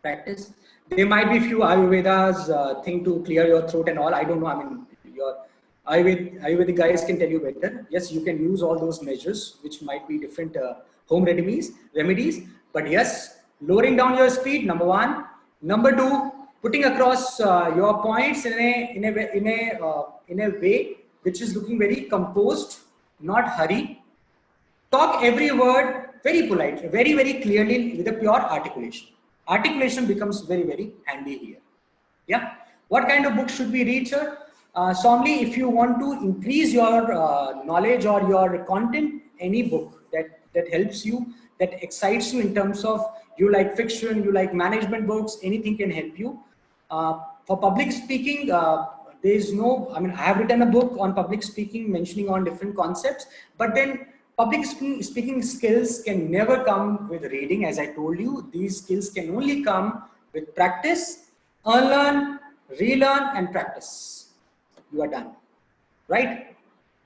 Practice. There might be few Ayurveda's thing to clear your throat and all. I don't know. I mean, your Ayurvedic guys can tell you better. Yes, you can use all those measures, which might be different home remedies. But yes, lowering down your speed, number one. Number two, putting across your points in a way which is looking very composed, not hurry. Talk every word very politely, very, very clearly with a pure articulation. Articulation becomes very, very handy here. Yeah. What kind of book should we read, sir? Somli, if you want to increase your knowledge or your content, any book that helps you, that excites you in terms of you like fiction, you like management books, anything can help you. For public speaking, there is no, I mean, I have written a book on public speaking mentioning on different concepts, but then public speaking skills can never come with reading. As I told you, these skills can only come with practice, unlearn, relearn, and practice. You are done, right?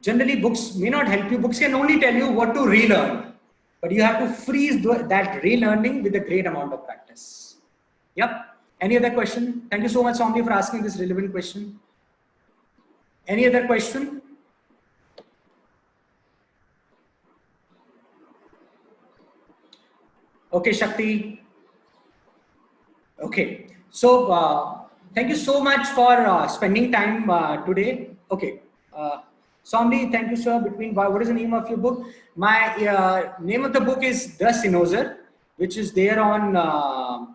Generally, books may not help you. Books can only tell you what to relearn, but you have to freeze that relearning with a great amount of practice. Yep. Any other question? Thank you so much, Somni, for asking this relevant question. Any other question? Okay, Shakti. Okay. So, thank you so much for spending time today. Okay. Somni, thank you, sir. What is the name of your book? My name of the book is The Cynosure, which is there on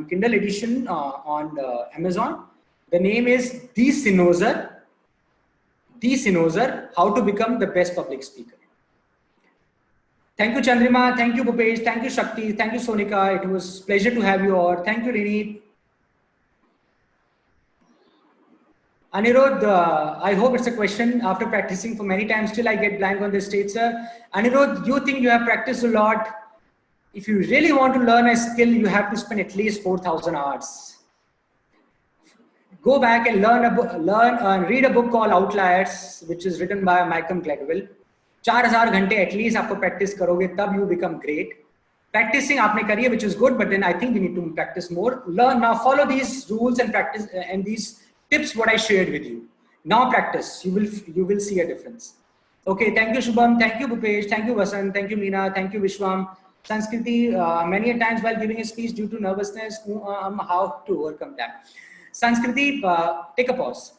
Kindle edition on Amazon. The name is The Cynosure. The Cynosure, How to Become the Best Public Speaker. Thank you, Chandrima. Thank you, Bhupesh. Thank you, Shakti. Thank you, Sonika. It was a pleasure to have you all. Thank you, Rini. Anirudh, I hope it's a question. After practicing for many times, still I get blank on the stage, sir. Anirudh, you think you have practiced a lot? If you really want to learn a skill, you have to spend at least 4,000 hours. Go back and read a book called Outliers, which is written by Malcolm Gladwell. 4,000 घंटे at least आपको practice करोगे, तब you become great. Practicing आपने करी है, which is good, but then I think we need to practice more. Learn now, follow these rules and practice and these tips what I shared with you. Now practice, you will see a difference. Okay, thank you, Shubham. Thank you, Bhupesh. Thank you, Vasant. Thank you, Meena. Thank you, Vishwam. Sanskriti, many a times while giving a speech due to nervousness, how to overcome that. Sanskriti, take a pause.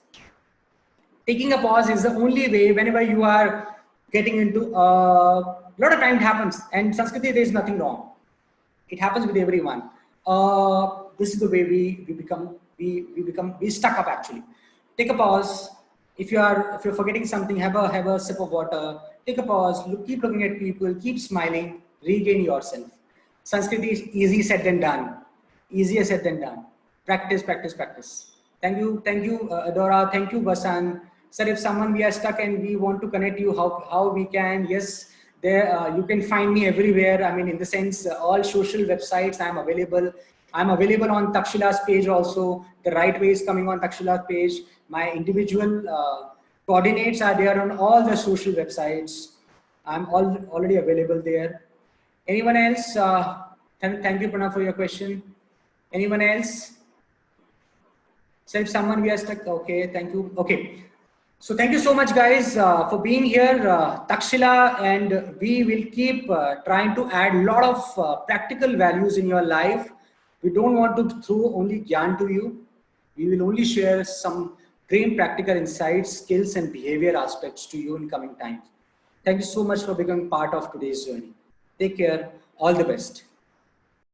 Taking a pause is the only way whenever you are getting into a lot of time it happens, and Sanskriti, there is nothing wrong. It happens with everyone. This is the way we stuck up actually. Take a pause. If you're forgetting something, have a sip of water. Take a pause. Keep looking at people. Keep smiling. Regain yourself. Sanskriti is easy said than done. Easier said than done. Practice, practice, practice. Thank you, Adora. Thank you, Vasan. Sir, if someone we are stuck and we want to connect you, how we can? Yes, there you can find me everywhere. I mean, in the sense, all social websites I'm available. I'm available on Takshila's page also. The right way is coming on Takshila's page. My individual coordinates are there on all the social websites. I'm already available there. Anyone else? Thank you, Pranav, for your question. Anyone else? So if someone we are stuck, okay, thank you. Okay. So thank you so much, guys, for being here, Takshila, and we will keep trying to add a lot of practical values in your life. We don't want to throw only gyan to you. We will only share some great practical insights, skills, and behavior aspects to you in coming times. Thank you so much for becoming part of today's journey. Take care. All the best.